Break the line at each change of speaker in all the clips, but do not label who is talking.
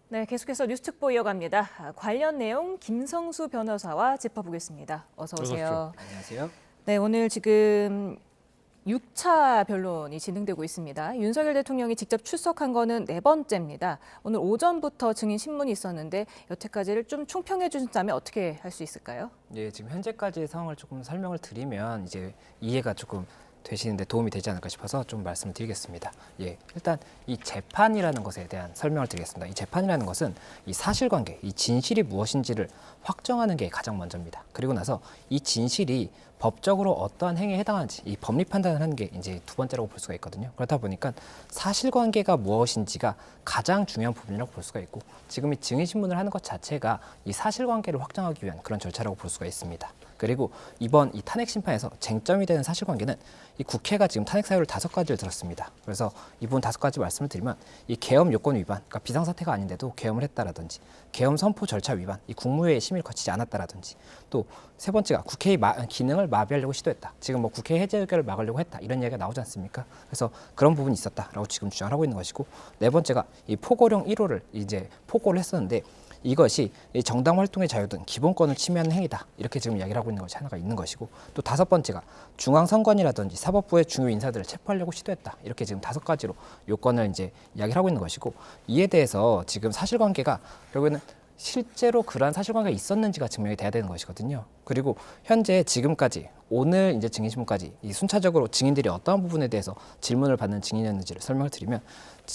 네, 계속해서 뉴스특보 이어갑니다. 관련 내용 김성수 변호사와 짚어보겠습니다. 어서 오세요.
안녕하세요.
네, 오늘 지금 6차 변론이 진행되고 있습니다. 윤석열 대통령이 직접 출석한 거는 4번째입니다. 오늘 오전부터 증인 신문이 있었는데 여태까지를 좀 총평해 주신다면 어떻게 할 수 있을까요?
예, 지금 현재까지의 상황을 조금 설명을 드리면 이제 이해가 조금 되시는데 도움이 되지 않을까 싶어서 좀 말씀을 드리겠습니다. 예, 일단 이 재판이라는 것에 대한 설명을 드리겠습니다. 이 재판이라는 것은 이 사실관계, 이 진실이 무엇인지를 확정하는 게 가장 먼저입니다. 그리고 나서 이 진실이 법적으로 어떠한 행위에 해당하는지 이 법리 판단을 하는 게 이제 두 번째라고 볼 수가 있거든요. 그렇다 보니까 사실관계가 무엇인지가 가장 중요한 부분이라고 볼 수가 있고 지금 이 증인신문을 하는 것 자체가 이 사실관계를 확정하기 위한 그런 절차라고 볼 수가 있습니다. 그리고 이번 이 탄핵 심판에서 쟁점이 되는 사실관계는 이 국회가 지금 탄핵 사유를 5가지를 들었습니다. 그래서 이 부분 5가지 말씀을 드리면 이 계엄 요건 위반, 그러니까 비상사태가 아닌데도 계엄을 했다라든지 계엄 선포 절차 위반, 이 국무회의 심의를 거치지 않았다라든지 또 세 번째가 국회의 기능을 마비하려고 시도했다. 지금 뭐 국회 해제 의결을 막으려고 했다. 이런 이야기가 나오지 않습니까? 그래서 그런 부분이 있었다라고 지금 주장을 하고 있는 것이고 네 번째가 이 포고령 1호를 이제 포고를 했었는데 이것이 정당 활동의 자유 등 기본권을 침해하는 행위다. 이렇게 지금 이야기를 하고 있는 것이 하나가 있는 것이고 또 5번째가 중앙선관위라든지 사법부의 중요 인사들을 체포하려고 시도했다. 이렇게 지금 5가지로 요건을 이제 이야기를 하고 있는 것이고 이에 대해서 지금 사실관계가 결국에는 실제로 그러한 사실관계가 있었는지가 증명이 돼야 되는 것이거든요. 그리고 현재 지금까지 오늘 이제 증인신문까지 이 순차적으로 증인들이 어떠한 부분에 대해서 질문을 받는 증인이었는지를 설명을 드리면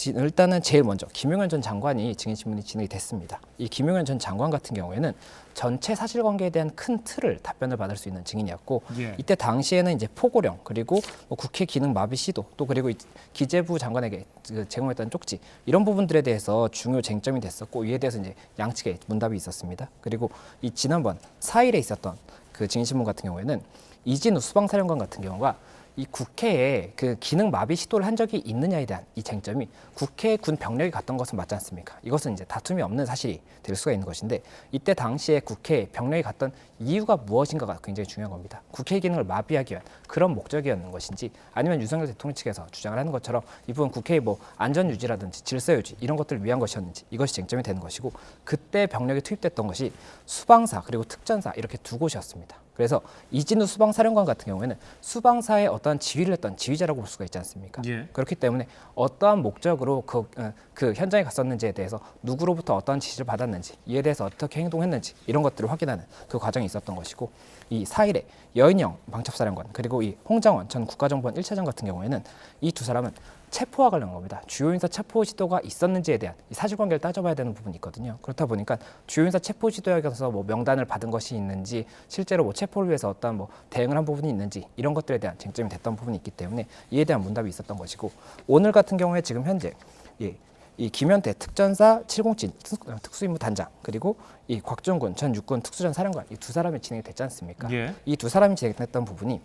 일단은 제일 먼저 김용현 전 장관이 증인신문이 진행이 됐습니다. 이 김용현 전 장관 같은 경우에는 전체 사실관계에 대한 큰 틀을 답변을 받을 수 있는 증인이었고 이때 당시에는 이제 포고령 그리고 뭐 국회 기능 마비 시도 또 그리고 기재부 장관에게 제공했던 쪽지 이런 부분들에 대해서 중요 쟁점이 됐었고 이에 대해서 이제 양측의 문답이 있었습니다. 그리고 이 지난번 4일에 있었던 그 증인신문 같은 경우에는 이진우 수방사령관 같은 경우가 이 국회에 그 기능 마비 시도를 한 적이 있느냐에 대한 이 쟁점이 국회에 군 병력이 갔던 것은 맞지 않습니까? 이것은 이제 다툼이 없는 사실이 될 수가 있는 것인데 이때 당시에 국회에 병력이 갔던 이유가 무엇인가가 굉장히 중요한 겁니다. 국회 기능을 마비하기 위한 그런 목적이었는 것인지 아니면 윤석열 대통령 측에서 주장을 하는 것처럼 이 부분 국회의 뭐 안전 유지라든지 질서 유지 이런 것들을 위한 것이었는지 이것이 쟁점이 되는 것이고 그때 병력이 투입됐던 것이 수방사 그리고 특전사 이렇게 두 곳이었습니다. 그래서 이진우 수방사령관 같은 경우에는 수방사의 어떠한 지휘를 했던 지휘자라고 볼 수가 있지 않습니까?
예.
그렇기 때문에 어떠한 목적으로 그 현장에 갔었는지에 대해서 누구로부터 어떠한 지시를 받았는지 이에 대해서 어떻게 행동했는지 이런 것들을 확인하는 그 과정이 있었던 것이고 이 4일에 여인영 방첩사령관 그리고 이 홍장원 전 국가정보원 1차장 같은 경우에는 이 두 사람은 체포와 관련한 겁니다. 주요 인사 체포 시도가 있었는지에 대한 이 사실관계를 따져봐야 되는 부분이 있거든요. 그렇다 보니까 주요 인사 체포 시도에 대해서 뭐 명단을 받은 것이 있는지 실제로 뭐 체포를 위해서 어떤 뭐 대응을 한 부분이 있는지 이런 것들에 대한 쟁점이 됐던 부분이 있기 때문에 이에 대한 문답이 있었던 것이고 오늘 같은 경우에 지금 현재 이 김현태 특전사 707 특수임무 단장 그리고 이 곽종군 전 육군 특수전 사령관 이 두 사람이 진행이 됐지 않습니까?
예.
이 두 사람이 진행했던 부분이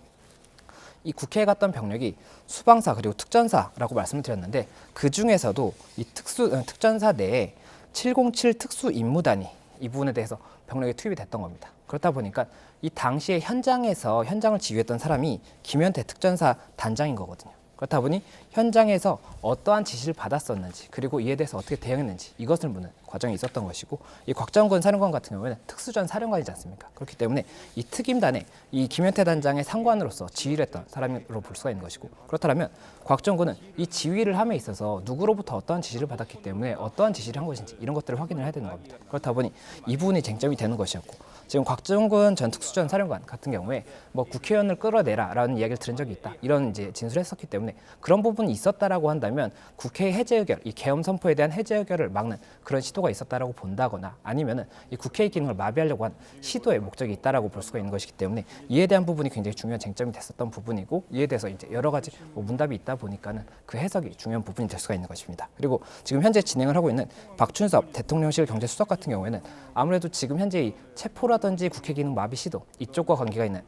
이 국회에 갔던 병력이 수방사 그리고 특전사라고 말씀을 드렸는데 그 중에서도 이 특전사 내에 707 특수임무단이 이 부분에 대해서 병력이 투입이 됐던 겁니다. 그렇다 보니까 이 당시에 현장에서 현장을 지휘했던 사람이 김현태 특전사 단장인 거거든요. 그렇다 보니 현장에서 어떠한 지시를 받았었는지 그리고 이에 대해서 어떻게 대응했는지 이것을 묻는 과정이 있었던 것이고 이 곽정근 사령관 같은 경우에는 특수전 사령관이지 않습니까? 그렇기 때문에 이 특임단에 이 김현태 단장의 상관으로서 지휘를 했던 사람으로 볼 수가 있는 것이고 그렇다면 곽정근은 이 지휘를 함에 있어서 누구로부터 어떠한 지시를 받았기 때문에 어떠한 지시를 한 것인지 이런 것들을 확인을 해야 되는 겁니다. 그렇다 보니 이 부분이 쟁점이 되는 것이었고 지금 곽정근 전 특수전 사령관 같은 경우에 뭐 국회의원을 끌어내라라는 이야기를 들은 적이 있다 이런 이제 진술을 했었기 때문에 그런 부분이 있었다라고 한다면 국회 해제 의결, 이 계엄 선포에 대한 해제 의결을 막는 그런 시도가 있었다라고 본다거나 아니면은 이 국회의 기능을 마비하려고 한 시도의 목적이 있다라고 볼 수가 있는 것이기 때문에 이에 대한 부분이 굉장히 중요한 쟁점이 됐었던 부분이고 이에 대해서 이제 여러 가지 뭐 문답이 있다 보니까는 그 해석이 중요한 부분이 될 수가 있는 것입니다. 그리고 지금 현재 진행을 하고 있는 박춘섭 대통령실 경제수석 같은 경우에는 아무래도 지금 현재 이 체포라든지 국회 기능 마비 시도 이쪽과 관계가 있는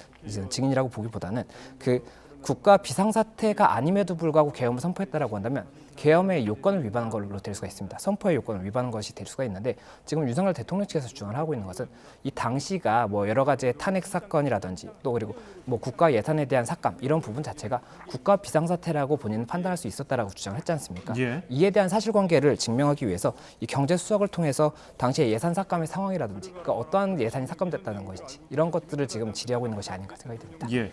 증인이라고 보기보다는 그 국가 비상사태가 아님에도 불구하고 계엄을 선포했다라고 한다면 계엄의 요건을 위반한 걸로 될 수가 있습니다. 선포의 요건을 위반한 것이 될 수가 있는데 지금 윤석열 대통령 측에서 주장을 하고 있는 것은 이 당시가 뭐 여러 가지의 탄핵 사건이라든지 또 그리고 뭐 국가 예산에 대한 삭감 이런 부분 자체가 국가 비상사태라고 본인은 판단할 수 있었다라고 주장을 했지 않습니까?
예.
이에 대한 사실관계를 증명하기 위해서 이 경제 수석을 통해서 당시의 예산 삭감의 상황이라든지 그러니까 어떠한 예산이 삭감됐다는 것인지 이런 것들을 지금 질의하고 있는 것이 아닌가 생각이 듭니다.
예.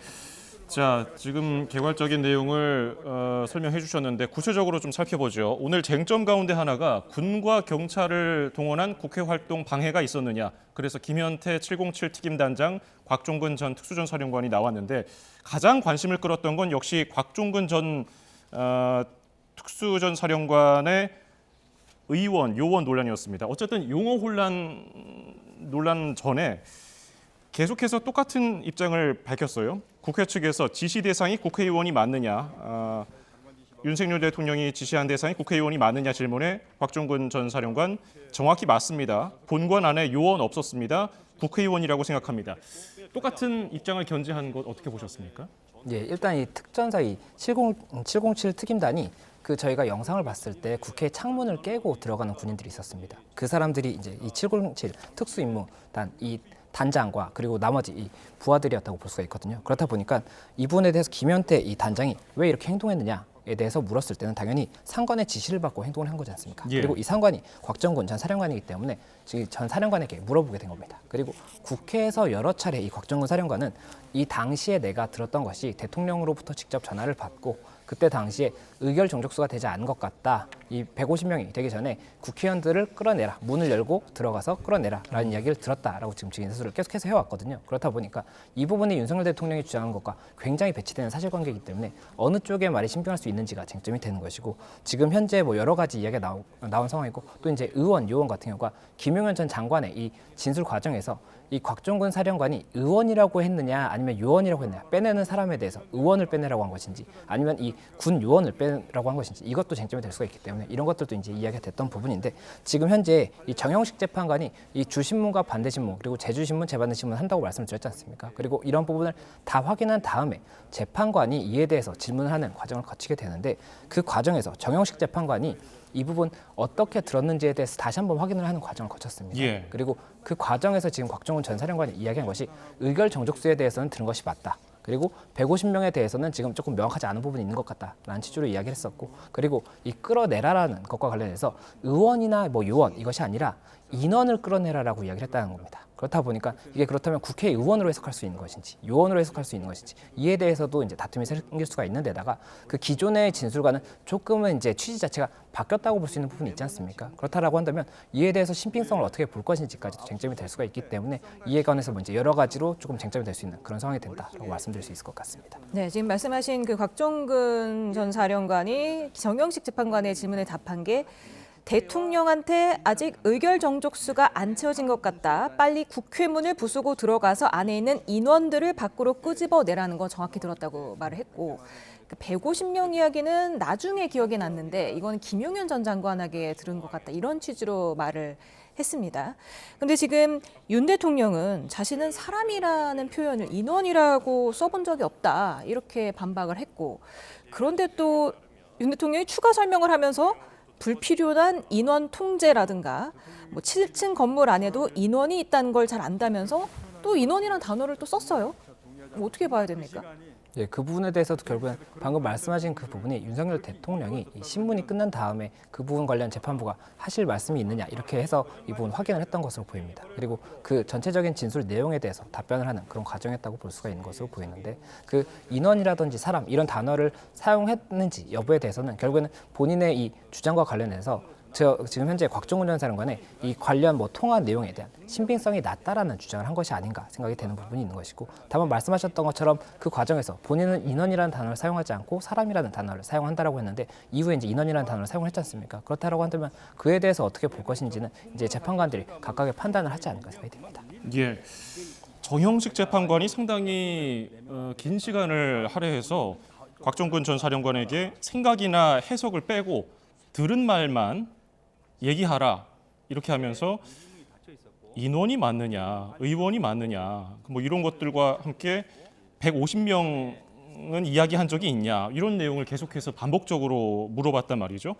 자, 지금 개괄적인 내용을 설명해 주셨는데 구체적으로 좀 살펴보죠. 오늘 쟁점 가운데 하나가 군과 경찰을 동원한 국회 활동 방해가 있었느냐. 그래서 김현태 707 특임단장, 곽종근 전 특수전사령관이 나왔는데 가장 관심을 끌었던 건 역시 곽종근 전 특수전사령관의 의원, 요원 논란이었습니다. 어쨌든 용어 논란 전에 계속해서 똑같은 입장을 밝혔어요. 국회 측에서 지시 대상이 국회의원이 맞느냐, 윤석열 대통령이 지시한 대상이 국회의원이 맞느냐 질문에 곽종근 전 사령관 정확히 맞습니다. 본관 안에 요원 없었습니다. 국회의원이라고 생각합니다. 똑같은 입장을 견지한 것 어떻게 보셨습니까?
예, 일단 이 특전사 이 707 특임단이 그 저희가 영상을 봤을 때 국회 창문을 깨고 들어가는 군인들이 있었습니다. 그 사람들이 이제 이 707 특수임무단 이 단장과 그리고 나머지 이 부하들이었다고 볼 수가 있거든요. 그렇다 보니까 이 부분에 대해서 김현태 이 단장이 왜 이렇게 행동했느냐에 대해서 물었을 때는 당연히 상관의 지시를 받고 행동을 한 거지 않습니까?
예.
그리고 이 상관이 곽정근 전 사령관이기 때문에 지금 전 사령관에게 물어보게 된 겁니다. 그리고 국회에서 여러 차례 이 곽정근 사령관은 이 당시에 내가 들었던 것이 대통령으로부터 직접 전화를 받고 그때 당시에 의결 종족수가 되지 않은 것 같다. 이 150명이 되기 전에 국회의원들을 끌어내라. 문을 열고 들어가서 끌어내라라는 이야기를 들었다라고 지금 증인 서술을 계속해서 해왔거든요. 그렇다 보니까 이 부분이 윤석열 대통령이 주장한 것과 굉장히 배치되는 사실관계이기 때문에 어느 쪽의 말이 신빙할 수 있는지가 쟁점이 되는 것이고 지금 현재 뭐 여러 가지 이야기가 나온 상황이고 또 이제 의원, 요원 같은 경우가 김용현 전 장관의 이 진술 과정에서 이 곽종근 사령관이 의원이라고 했느냐 아니면 요원이라고 했느냐 빼내는 사람에 대해서 의원을 빼내라고 한 것인지 아니면 이 군 요원을 빼라고 한 것인지 이것도 쟁점이 될 수가 있기 때문에 이런 것들도 이제 이야기가 됐던 부분인데 지금 현재 이 정영식 재판관이 이 주신문과 반대신문 그리고 제주신문 재반대신문 한다고 말씀을 드렸지 않습니까? 그리고 이런 부분을 다 확인한 다음에 재판관이 이에 대해서 질문을 하는 과정을 거치게 되는데 그 과정에서 정영식 재판관이 이 부분 어떻게 들었는지에 대해서 다시 한번 확인을 하는 과정을 거쳤습니다.
예.
그리고 그 과정에서 지금 곽종근 전 사령관이 이야기한 것이 의결 정족수에 대해서는 들은 것이 맞다. 그리고 150명에 대해서는 지금 조금 명확하지 않은 부분이 있는 것 같다라는 취지로 이야기를 했었고 그리고 이 끌어내라라는 것과 관련해서 의원이나 뭐 요원 이것이 아니라 인원을 끌어내라라고 이야기를 했다는 겁니다. 그렇다 보니까 이게 그렇다면 국회의원으로 해석할 수 있는 것인지 요원으로 해석할 수 있는 것인지 이에 대해서도 이제 다툼이 생길 수가 있는 데다가 그 기존의 진술과는 조금은 이제 취지 자체가 바뀌었다고 볼 수 있는 부분이 있지 않습니까? 그렇다라고 한다면 이에 대해서 신빙성을 어떻게 볼 것인지까지도 쟁점이 될 수가 있기 때문에 이에 관해서 뭐 이제 여러 가지로 조금 쟁점이 될 수 있는 그런 상황이 된다라고 말씀드릴 수 있을 것 같습니다.
네, 지금 말씀하신 그 곽종근 전 사령관이 정영식 재판관의 질문에 답한 게 대통령한테 아직 의결 정족수가 안 채워진 것 같다. 빨리 국회문을 부수고 들어가서 안에 있는 인원들을 밖으로 끄집어내라는 건 정확히 들었다고 말을 했고 150명 이야기는 나중에 기억이 났는데 이건 김용현 전 장관에게 들은 것 같다. 이런 취지로 말을 했습니다. 그런데 지금 윤 대통령은 자신은 사람이라는 표현을 인원이라고 써본 적이 없다. 이렇게 반박을 했고 그런데 또 윤 대통령이 추가 설명을 하면서 불필요한 인원 통제라든가 뭐 7층 건물 안에도 인원이 있다는 걸 잘 안다면서 또 인원이라는 단어를 또 썼어요. 뭐 어떻게 봐야 됩니까?
예, 그 부분에 대해서도 결국은 방금 말씀하신 그 부분이 윤석열 대통령이 이 신문이 끝난 다음에 그 부분 관련 재판부가 하실 말씀이 있느냐 이렇게 해서 이 부분 확인을 했던 것으로 보입니다. 그리고 그 전체적인 진술 내용에 대해서 답변을 하는 그런 과정이었다고 볼 수가 있는 것으로 보이는데 그 인원이라든지 사람 이런 단어를 사용했는지 여부에 대해서는 결국에는 본인의 이 주장과 관련해서 지금 현재 곽종근 전 사령관의 이 관련 뭐 통화 내용에 대한 신빙성이 낮다라는 주장을 한 것이 아닌가 생각이 되는 부분이 있는 것이고 다만 말씀하셨던 것처럼 그 과정에서 본인은 인원이라는 단어를 사용하지 않고 사람이라는 단어를 사용한다라고 했는데 이후에 이제 인원이라는 단어를 사용을 했지 않습니까? 그렇다라고 한다면 그에 대해서 어떻게 볼 것인지는 이제 재판관들이 각각의 판단을 하지 않을까 생각이 됩니다.
예. 정형식 재판관이 상당히 긴 시간을 할애해서 곽종근 전 사령관에게 생각이나 해석을 빼고 들은 말만 얘기하라 이렇게 하면서 인원이 맞느냐, 의원이 맞느냐 뭐 이런 것들과 함께 150명 대통령은 이야기한 적이 있냐 이런 내용을 계속해서 반복적으로 물어봤단 말이죠.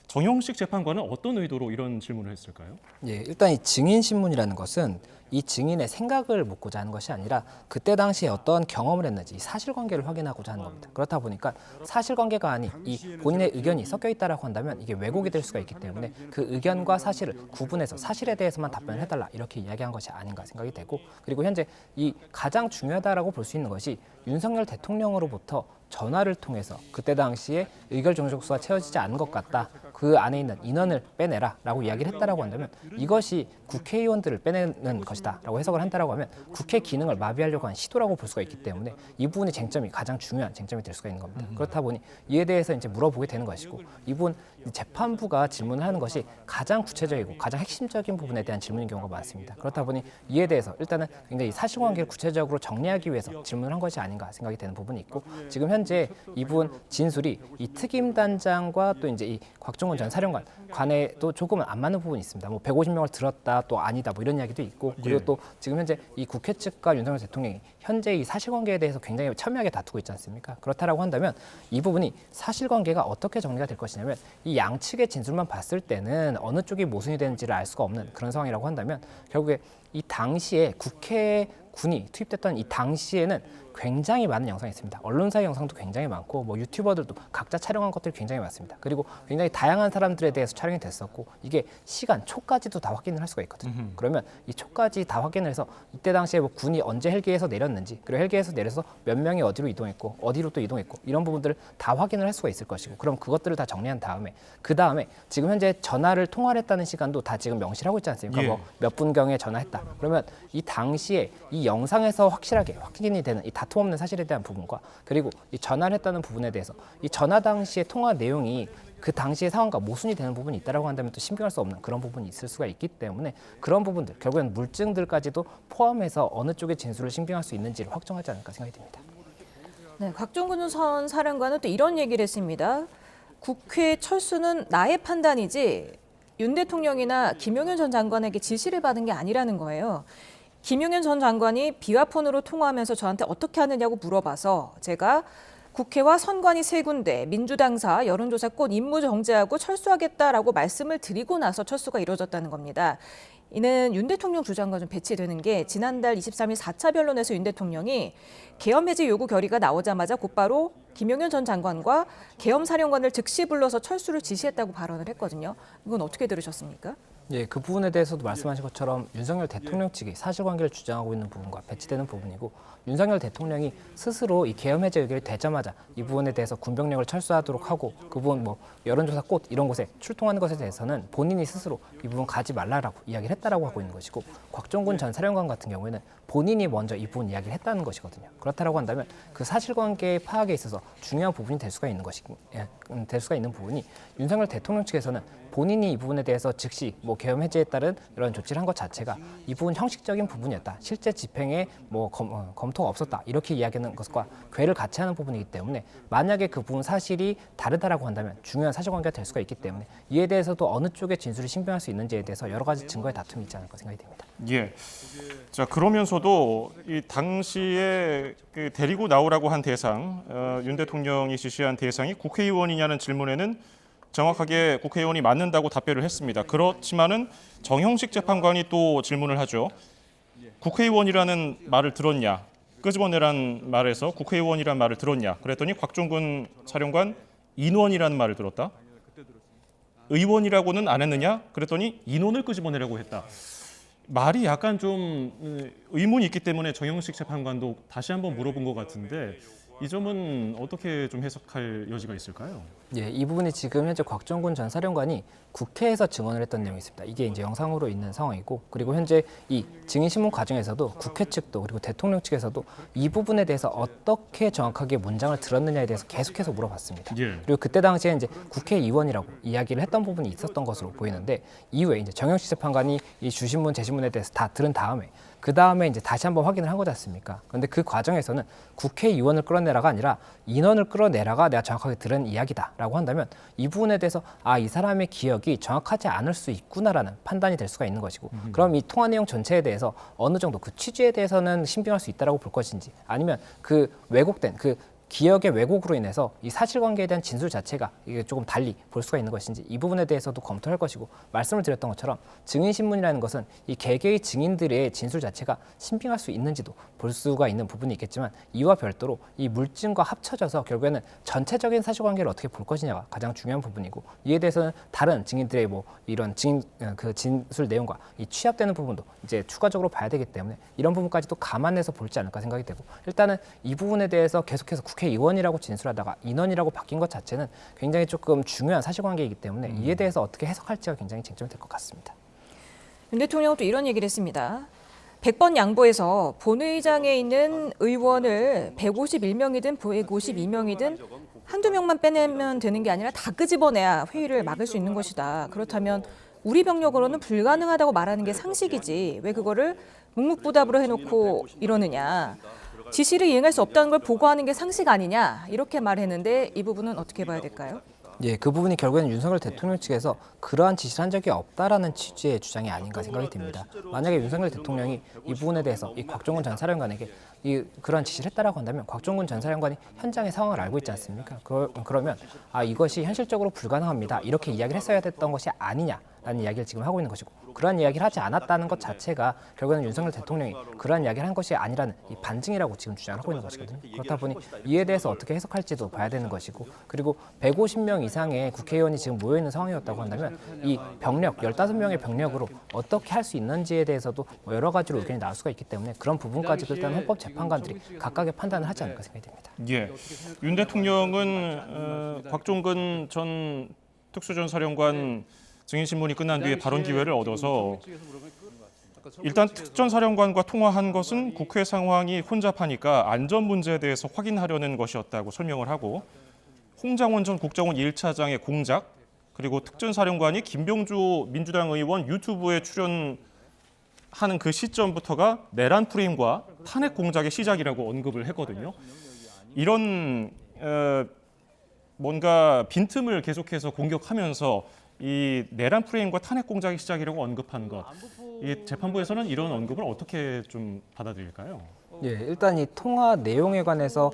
정형식 재판관은 어떤 의도로 이런 질문을 했을까요?
예, 일단 이 증인 신문이라는 것은 이 증인의 생각을 묻고자 하는 것이 아니라 그때 당시에 어떠한 경험을 했는지 이 사실관계를 확인하고자 하는 겁니다. 그렇다 보니까 사실관계가 아닌 이 본인의 의견이 섞여 있다라고 한다면 이게 왜곡이 될 수가 있기 때문에 그 의견과 사실을 구분해서 사실에 대해서만 답변을 해달라 이렇게 이야기한 것이 아닌가 생각이 되고, 그리고 현재 이 가장 중요하다라고 볼 수 있는 것이 윤석열 대통령으로부터 전화를 통해서 그때 당시에 의결 종족수가 채워지지 않은 것 같다, 그 안에 있는 인원을 빼내라라고 이야기를 했다라고 한다면 이것이 국회의원들을 빼내는 것이다라고 해석을 한다라고 하면 국회 기능을 마비하려고 한 시도라고 볼 수가 있기 때문에 이 부분의 쟁점이 가장 중요한 쟁점이 될 수가 있는 겁니다. 그렇다 보니 이에 대해서 이제 물어보게 되는 것이고, 이 부분 재판부가 질문을 하는 것이 가장 구체적이고 가장 핵심적인 부분에 대한 질문인 경우가 많습니다. 그렇다 보니 이에 대해서 일단은 굉장히 사실관계를 구체적으로 정리하기 위해서 질문을 한 것이 아닌가 생각이 되는 부분이 있고, 지금 현재 이 부분 진술이 이 특임단장과 또 이제 이 곽종훈 전 사령관 간에도 조금은 안 맞는 부분이 있습니다. 뭐 150명을 들었다 또 아니다 뭐 이런 이야기도 있고, 그리고 또 지금 현재 이 국회 측과 윤석열 대통령이 현재 이 사실관계에 대해서 굉장히 첨예하게 다투고 있지 않습니까? 그렇다라고 한다면 이 부분이 사실관계가 어떻게 정리가 될 것이냐면 이 양측의 진술만 봤을 때는 어느 쪽이 모순이 되는지를 알 수가 없는 그런 상황이라고 한다면 결국에 이 당시에 국회 군이 투입됐던 이 당시에는 굉장히 많은 영상이 있습니다. 언론사의 영상도 굉장히 많고 뭐 유튜버들도 각자 촬영한 것들이 굉장히 많습니다. 그리고 굉장히 다양한 사람들에 대해서 촬영이 됐었고 이게 시간 초까지도 다 확인을 할 수가 있거든요. 그러면 이 초까지 다 확인을 해서 이때 당시에 뭐 군이 언제 헬기에서 내렸는지, 그리고 헬기에서 내려서 몇 명이 어디로 이동했고 어디로 또 이동했고 이런 부분들을 다 확인을 할 수가 있을 것이고, 그럼 그것들을 다 정리한 다음에 그 다음에 지금 현재 전화를 통화를 했다는 시간도 다 지금 명시하고 있지 않습니까?
예.
뭐 몇 분경에 전화했다. 그러면 이 당시에 이 영상에서 확실하게 확인이 되는 이 다툼 없는 사실에 대한 부분과 그리고 이 전화를 했다는 부분에 대해서 이 전화 당시의 통화 내용이 그 당시의 상황과 모순이 되는 부분이 있다라고 한다면 또 신빙할 수 없는 그런 부분이 있을 수가 있기 때문에 그런 부분들 결국엔 물증들까지도 포함해서 어느 쪽의 진술을 신빙할 수 있는지를 확정하지 않을까 생각이 듭니다.
네, 곽종훈 전 사령관은 또 이런 얘기를 했습니다. 국회 철수는 나의 판단이지 윤 대통령이나 김용현 전 장관에게 지시를 받은 게 아니라는 거예요. 김용현 전 장관이 비화폰으로 통화하면서 저한테 어떻게 하느냐고 물어봐서 제가 국회와 선관위 3군데, 민주당사, 여론조사권 임무 정지하고 철수하겠다라고 말씀을 드리고 나서 철수가 이루어졌다는 겁니다. 이는 윤 대통령 주장과 좀 배치되는 게 지난달 23일 4차 변론에서 윤 대통령이 계엄 해제 요구 결의가 나오자마자 곧바로 김용현 전 장관과 계엄 사령관을 즉시 불러서 철수를 지시했다고 발언을 했거든요. 이건 어떻게 들으셨습니까?
예, 그 부분에 대해서도 말씀하신 것처럼 윤석열 대통령 측이 사실관계를 주장하고 있는 부분과 배치되는 부분이고, 윤석열 대통령이 스스로 이 계엄 해제 의결이 되자마자 이 부분에 대해서 군병력을 철수하도록 하고 그 부분 뭐 여론조사 꽃 이런 곳에 출동하는 것에 대해서는 본인이 스스로 이 부분 가지 말라라고 이야기를 했다라고 하고 있는 것이고, 곽종군 전 사령관 같은 경우에는 본인이 먼저 이 부분 이야기를 했다는 것이거든요. 그렇다라고 한다면 그 사실관계 파악에 있어서 중요한 부분이 될 수가 있는 될 수가 있는 부분이 윤석열 대통령 측에서는 본인이 이 부분에 대해서 즉시 뭐 계엄 해제에 따른 이런 조치를 한 것 자체가 이 부분 형식적인 부분이었다. 실제 집행에 뭐 검토가 없었다. 이렇게 이야기하는 것과 괴를 같이 하는 부분이기 때문에 만약에 그 부분 사실이 다르다라고 한다면 중요한 사실관계가 될 수가 있기 때문에 이에 대해서도 어느 쪽의 진술이 신빙할 수 있는지에 대해서 여러 가지 증거의 다툼이 있지 않을까 생각이 됩니다.
예. 자, 그러면서도 이 당시에 그 데리고 나오라고 한 대상, 윤 대통령이 지시한 대상이 국회의원이냐는 질문에는 정확하게 국회의원이 맞는다고 답변을 했습니다. 그렇지만은 정형식 재판관이 또 질문을 하죠. 국회의원이라는 말을 들었냐? 끄집어내란 말에서 국회의원이라는 말을 들었냐? 그랬더니 곽종군 사령관 인원이라는 말을 들었다. 의원이라고는 안 했느냐? 그랬더니 인원을 끄집어내라고 했다. 말이 약간 좀 의문이 있기 때문에 정형식 재판관도 다시 한번 물어본 것 같은데 이 점은 어떻게 좀 해석할 여지가 있을까요?
예, 이 부분이 지금 현재 곽종군 전 사령관이 국회에서 증언을 했던 내용이 있습니다. 이게 이제 영상으로 있는 상황이고, 그리고 현재 이 증인 신문 과정에서도 국회 측도 그리고 대통령 측에서도 이 부분에 대해서 어떻게 정확하게 문장을 들었느냐에 대해서 계속해서 물어봤습니다.
예.
그리고 그때 당시에 이제 국회의원이라고 이야기를 했던 부분이 있었던 것으로 보이는데, 이후에 이제 정형식 재판관이 이 주신문 재신문에 대해서 다 들은 다음에 그 다음에 이제 다시 한번 확인을 한 거지 않습니까? 그런데 그 과정에서는 국회의원을 끌어내라가 아니라 인원을 끌어내라가 내가 정확하게 들은 이야기다라고 한다면 이 부분에 대해서 이 사람의 기억이 정확하지 않을 수 있구나라는 판단이 될 수가 있는 것이고, 그럼 이 통화 내용 전체에 대해서 어느 정도 그 취지에 대해서는 신빙할 수 있다라고 볼 것인지, 아니면 그 왜곡된 그 기억의 왜곡으로 인해서 이 사실관계에 대한 진술 자체가 이게 조금 달리 볼 수가 있는 것인지 이 부분에 대해서도 검토할 것이고, 말씀을 드렸던 것처럼 증인신문이라는 것은 이 개개의 증인들의 진술 자체가 신빙할 수 있는지도 볼 수가 있는 부분이 있겠지만, 이와 별도로 이 물증과 합쳐져서 결국에는 전체적인 사실관계를 어떻게 볼 것이냐가 가장 중요한 부분이고, 이에 대해서는 다른 증인들의 뭐 이런 그 진술 내용과 이 취합되는 부분도 이제 추가적으로 봐야 되기 때문에 이런 부분까지도 감안해서 볼지 않을까 생각이 되고, 일단은 이 부분에 대해서 계속해서 국회의원이라고 진술하다가 인원이라고 바뀐 것 자체는 굉장히 조금 중요한 사실관계이기 때문에 이에 대해서 어떻게 해석할지가 굉장히 쟁점이 될 것 같습니다.
윤 대통령은 또 이런 얘기를 했습니다. 100번 양보해서 본회의장에 있는 의원을 151명이든 152명이든 한두 명만 빼내면 되는 게 아니라 다 끄집어내야 회의를 막을 수 있는 것이다. 그렇다면 우리 병력으로는 불가능하다고 말하는 게 상식이지 왜 그거를 묵묵부답으로 해놓고 이러느냐. 지시를 이행할 수 없다는 걸 보고하는 게 상식 아니냐. 이렇게 말했는데 이 부분은 어떻게 봐야 될까요?
예, 그 부분이 결국에는 윤석열 대통령 측에서 그러한 지시를 한 적이 없다라는 취지의 주장이 아닌가 생각이 듭니다. 만약에 윤석열 대통령이 이 부분에 대해서 이 곽종근 전 사령관에게 그러한 지시를 했다라고 한다면 곽종근 전 사령관이 현장의 상황을 알고 있지 않습니까? 그러면 이것이 현실적으로 불가능합니다. 이렇게 이야기를 했어야 됐던 것이 아니냐라는 이야기를 지금 하고 있는 것이고, 그러한 이야기를 하지 않았다는 것 자체가 결국에는 윤석열 대통령이 그러한 이야기를 한 것이 아니라는 이 반증이라고 지금 주장을 하고 있는 것이거든요. 그렇다 보니 이에 대해서 어떻게 해석할지도 봐야 되는 것이고, 그리고 150명 이상의 국회의원이 지금 모여 있는 상황이었다고 한다면 이 병력 15명의 병력으로 어떻게 할 수 있는지에 대해서도 뭐 여러 가지로 의견이 나올 수가 있기 때문에 그런 부분까지도 일단 헌법재판관들이 각각의 판단을 하지 않을까 생각이 됩니다.
예, 윤 대통령은 곽종근 전 특수전사령관 증인신문이 끝난 뒤에 발언 기회를 얻어서 일단 특전사령관과 통화한 것은 국회 상황이 혼잡하니까 안전 문제에 대해서 확인하려는 것이었다고 설명을 하고, 홍장원 전 국정원 1차장의 공작, 그리고 특전사령관이 김병주 민주당 의원 유튜브에 출연하는 그 시점부터가 내란 프레임과 탄핵 공작의 시작이라고 언급을 했거든요. 이런 뭔가 빈틈을 계속해서 공격하면서 이 내란 프레임과 탄핵 공작의 시작이라고 언급한 것, 이 재판부에서는 이런 언급을 어떻게 좀 받아들일까요?
예, 일단 이 통화 내용에 관해서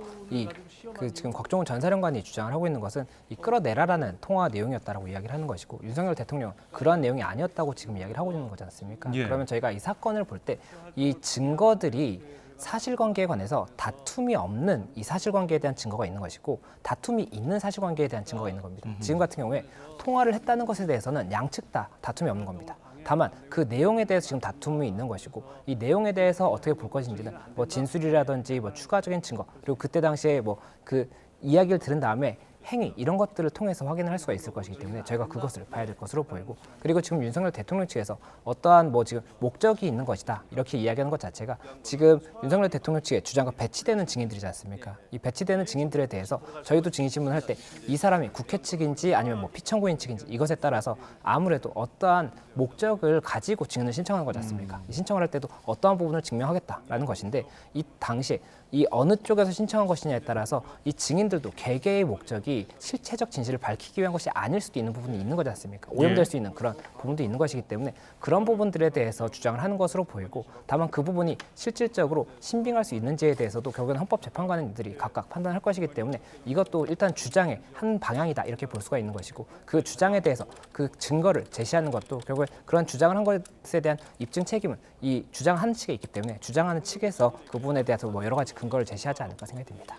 지금 곽종훈 전 사령관이 주장을 하고 있는 것은 이 끌어내라라는 통화 내용이었다라고 이야기를 하는 것이고, 윤석열 대통령은 그러한 내용이 아니었다고 지금 이야기를 하고 있는 거지 않습니까?
예.
그러면 저희가 이 사건을 볼 때 이 증거들이 사실관계에 관해서 다툼이 없는 이 사실관계에 대한 증거가 있는 것이고, 다툼이 있는 사실관계에 대한 증거가 있는 겁니다. 지금 같은 경우에 통화를 했다는 것에 대해서는 양측 다 다툼이 없는 겁니다. 다만 그 내용에 대해서 지금 다툼이 있는 것이고, 이 내용에 대해서 어떻게 볼 것인지는 뭐 진술이라든지 뭐 추가적인 증거, 그리고 그때 당시에 뭐 그 이야기를 들은 다음에 행위 이런 것들을 통해서 확인을 할 수가 있을 것이기 때문에 저희가 그것을 봐야 될 것으로 보이고, 그리고 지금 윤석열 대통령 측에서 어떠한 뭐 지금 목적이 있는 것이다 이렇게 이야기하는 것 자체가 지금 윤석열 대통령 측의 주장과 배치되는 증인들이지 않습니까? 이 배치되는 증인들에 대해서 저희도 증인신문을 할 때 이 사람이 국회 측인지 아니면 뭐 피청구인 측인지 이것에 따라서 아무래도 어떠한 목적을 가지고 증인을 신청하는 거지 않습니까? 이 신청을 할 때도 어떠한 부분을 증명하겠다라는 것인데, 이 당시에 이 어느 쪽에서 신청한 것이냐에 따라서 이 증인들도 개개의 목적이 실체적 진실을 밝히기 위한 것이 아닐 수도 있는 부분이 있는 거지 않습니까? 오염될 수 있는 그런 부분도 있는 것이기 때문에 그런 부분들에 대해서 주장을 하는 것으로 보이고, 다만 그 부분이 실질적으로 신빙할 수 있는지에 대해서도 결국에는 헌법재판관들이 각각 판단할 것이기 때문에 이것도 일단 주장의 한 방향이다 이렇게 볼 수가 있는 것이고, 그 주장에 대해서 그 증거를 제시하는 것도 결국에 그런 주장을 한 것에 대한 입증 책임은 이 주장하는 측에 있기 때문에 주장하는 측에서 그 부분에 대해서 뭐 여러 가지 근거를 제시하지 않을까 생각이 듭니다.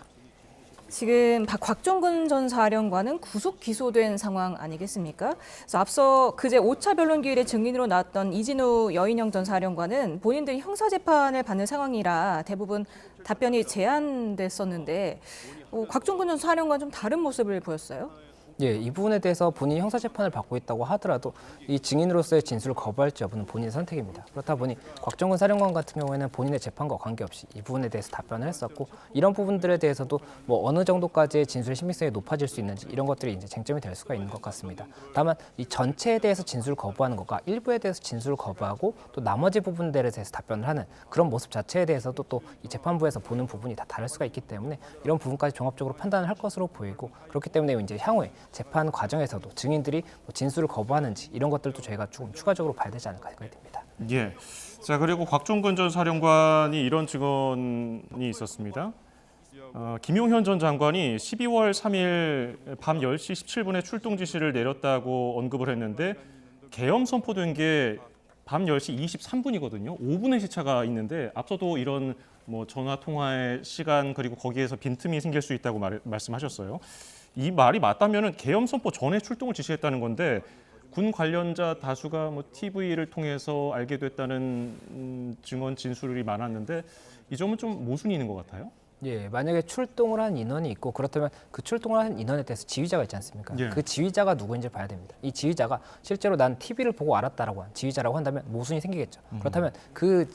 지금 곽종근 전 사령관은 구속 기소된 상황 아니겠습니까? 그래서 앞서 그제 5차 변론 기일에 증인으로 나왔던 이진우 여인영 전 사령관은 본인들이 형사재판을 받는 상황이라 대부분 답변이 제한됐었는데 곽종근 전 사령관 좀 다른 모습을 보였어요?
예, 이 부분에 대해서 본인이 형사재판을 받고 있다고 하더라도 이 증인으로서의 진술을 거부할지 여부는 본인의 선택입니다. 그렇다 보니 곽종근 사령관 같은 경우에는 본인의 재판과 관계없이 이 부분에 대해서 답변을 했었고, 이런 부분들에 대해서도 뭐 어느 정도까지의 진술의 신빙성이 높아질 수 있는지 이런 것들이 이제 쟁점이 될 수가 있는 것 같습니다. 다만 이 전체에 대해서 진술을 거부하는 것과 일부에 대해서 진술을 거부하고 또 나머지 부분들에 대해서 답변을 하는 그런 모습 자체에 대해서도 또 이 재판부에서 보는 부분이 다 다를 수가 있기 때문에 이런 부분까지 종합적으로 판단을 할 것으로 보이고, 그렇기 때문에 이제 향후에 재판 과정에서도 증인들이 뭐 진술을 거부하는지 이런 것들도 저희가 조금 추가적으로 봐야 되지 않을까 생각이 듭니다.
예. 자, 그리고 곽종근 전 사령관이 이런 증언이 있었습니다. 김용현 전 장관이 12월 3일 밤 10시 17분에 출동 지시를 내렸다고 언급을 했는데 계엄 선포된 게 밤 10시 23분이거든요. 5분의 시차가 있는데 앞서도 이런 뭐 전화 통화의 시간 그리고 거기에서 빈틈이 생길 수 있다고 말씀하셨어요. 이 말이 맞다면은 계엄 선포 전에 출동을 지시했다는 건데 군 관련자 다수가 뭐 TV를 통해서 알게 됐다는 증언 진술이 많았는데 이 점은 좀 모순이 있는 것 같아요.
예, 만약에 출동을 한 인원이 있고 그렇다면 그 출동을 한 인원에 대해서 지휘자가 있지 않습니까?
예.
그 지휘자가 누구인지 봐야 됩니다. 이 지휘자가 실제로 난 TV를 보고 알았다라고 한 지휘자라고 한다면 모순이 생기겠죠. 그렇다면 그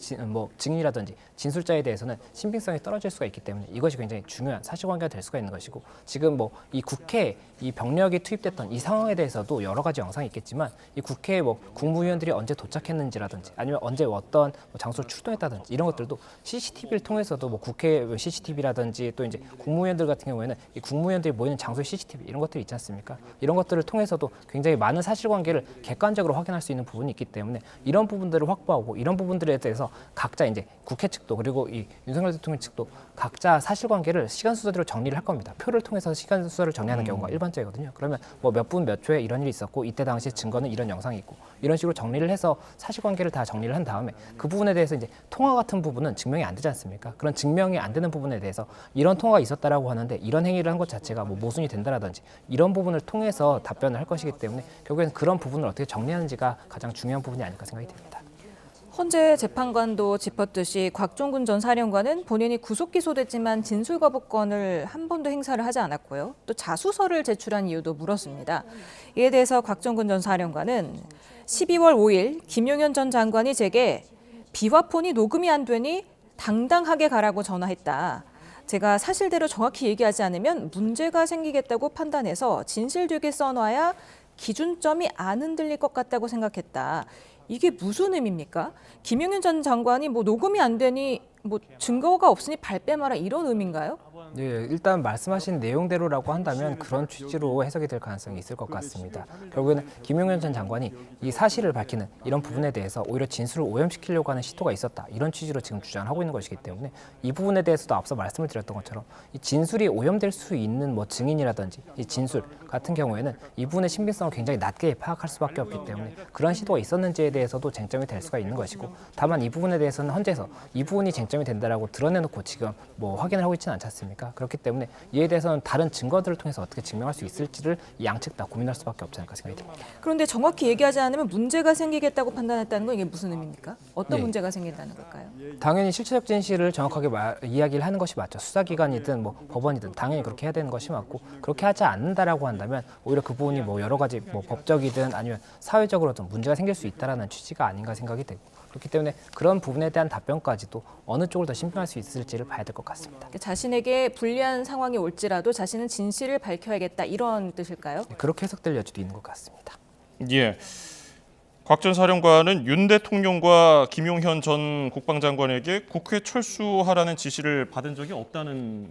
증인이라든지 진술자에 대해서는 신빙성이 떨어질 수가 있기 때문에 이것이 굉장히 중요한 사실관계가 될 수가 있는 것이고 지금 뭐 이 국회에 이 병력이 투입됐던 이 상황에 대해서도 여러 가지 영상이 있겠지만 이 국회에 뭐 국무위원들이 언제 도착했는지라든지 아니면 언제 어떤 장소로 출동했다든지 이런 것들도 CCTV를 통해서도 뭐 국회 CCTV라든지 또 이제 국무위원들 같은 경우에는 이 국무위원들이 모이는 장소의 CCTV 이런 것들이 있지 않습니까? 이런 것들을 통해서도 굉장히 많은 사실관계를 객관적으로 확인할 수 있는 부분이 있기 때문에 이런 부분들을 확보하고 이런 부분들에 대해서 각자 이제 국회 측도 그리고 이 윤석열 대통령 측도 각자 사실관계를 시간 순서대로 정리를 할 겁니다. 표를 통해서 시간 순서를 정리하는 경우가 일반적이거든요. 그러면 뭐 몇 분 몇 초에 이런 일이 있었고 이때 당시 증거는 이런 영상이 있고 이런 식으로 정리를 해서 사실관계를 다 정리를 한 다음에 그 부분에 대해서 이제 통화 같은 부분은 증명이 안 되지 않습니까? 그런 증명이 안 되는 부분에 대해서 이런 통화가 있었다라고 하는데 이런 행위를 한 것 자체가 뭐 모순이 된다라든지 이런 부분을 통해서 답변을 할 것이기 때문에 결국에는 그런 부분을 어떻게 정리하는지가 가장 중요한 부분이 아닐까 생각이 듭니다.
헌재 재판관도 짚었듯이 곽종근 전 사령관은 본인이 구속 기소됐지만 진술 거부권을 한 번도 행사를 하지 않았고요. 또 자수서를 제출한 이유도 물었습니다. 이에 대해서 곽종근 전 사령관은 12월 5일 김용현 전 장관이 제게 비화폰이 녹음이 안 되니 당당하게 가라고 전화했다. 제가 사실대로 정확히 얘기하지 않으면 문제가 생기겠다고 판단해서 진실되게 써놔야 기준점이 안 흔들릴 것 같다고 생각했다. 이게 무슨 의미입니까? 김용현 전 장관이 뭐 녹음이 안 되니 뭐 증거가 없으니 발뺌하라 이런 의미인가요?
네, 일단 말씀하신 내용대로라고 한다면 그런 취지로 해석이 될 가능성이 있을 것 같습니다. 결국에는 김용현 전 장관이 이 사실을 밝히는 이런 부분에 대해서 오히려 진술을 오염시키려고 하는 시도가 있었다. 이런 취지로 지금 주장을 하고 있는 것이기 때문에 이 부분에 대해서도 앞서 말씀을 드렸던 것처럼 이 진술이 오염될 수 있는 뭐 증인이라든지 이 진술 같은 경우에는 이 부분의 신빙성을 굉장히 낮게 파악할 수밖에 없기 때문에 그런 시도가 있었는지에 대해서도 쟁점이 될 수가 있는 것이고 다만 이 부분에 대해서는 헌재에서 이 부분이 쟁점이 된다라고 드러내놓고 지금 뭐 확인을 하고 있지는 않지 않습니까? 그렇기 때문에 이에 대해서는 다른 증거들을 통해서 어떻게 증명할 수 있을지를 양측 다 고민할 수밖에 없지 않을까 생각이 듭니다.
그런데 정확히 얘기하지 않으면 문제가 생기겠다고 판단했다는 건 이게 무슨 의미입니까? 어떤
네.
문제가 생긴다는 걸까요?
당연히 실체적 진실을 정확하게 이야기를 하는 것이 맞죠. 수사기관이든 뭐 법원이든 당연히 그렇게 해야 되는 것이 맞고 그렇게 하지 않는다라고 한다면 오히려 그 부분이 뭐 여러 가지 뭐 법적이든 아니면 사회적으로든 문제가 생길 수 있다라는 취지가 아닌가 생각이 되고 그렇기 때문에 그런 부분에 대한 답변까지도 어느 쪽을 더 신빙할 수 있을지를 봐야 될 것 같습니다.
자신에게 불리한 상황이 올지라도 자신은 진실을 밝혀야겠다 이런 뜻일까요?
그렇게 해석될 여지도 있는 것 같습니다.
예. 곽 전 사령관은 윤 대통령과 김용현 전 국방장관에게 국회 철수하라는 지시를 받은 적이 없다는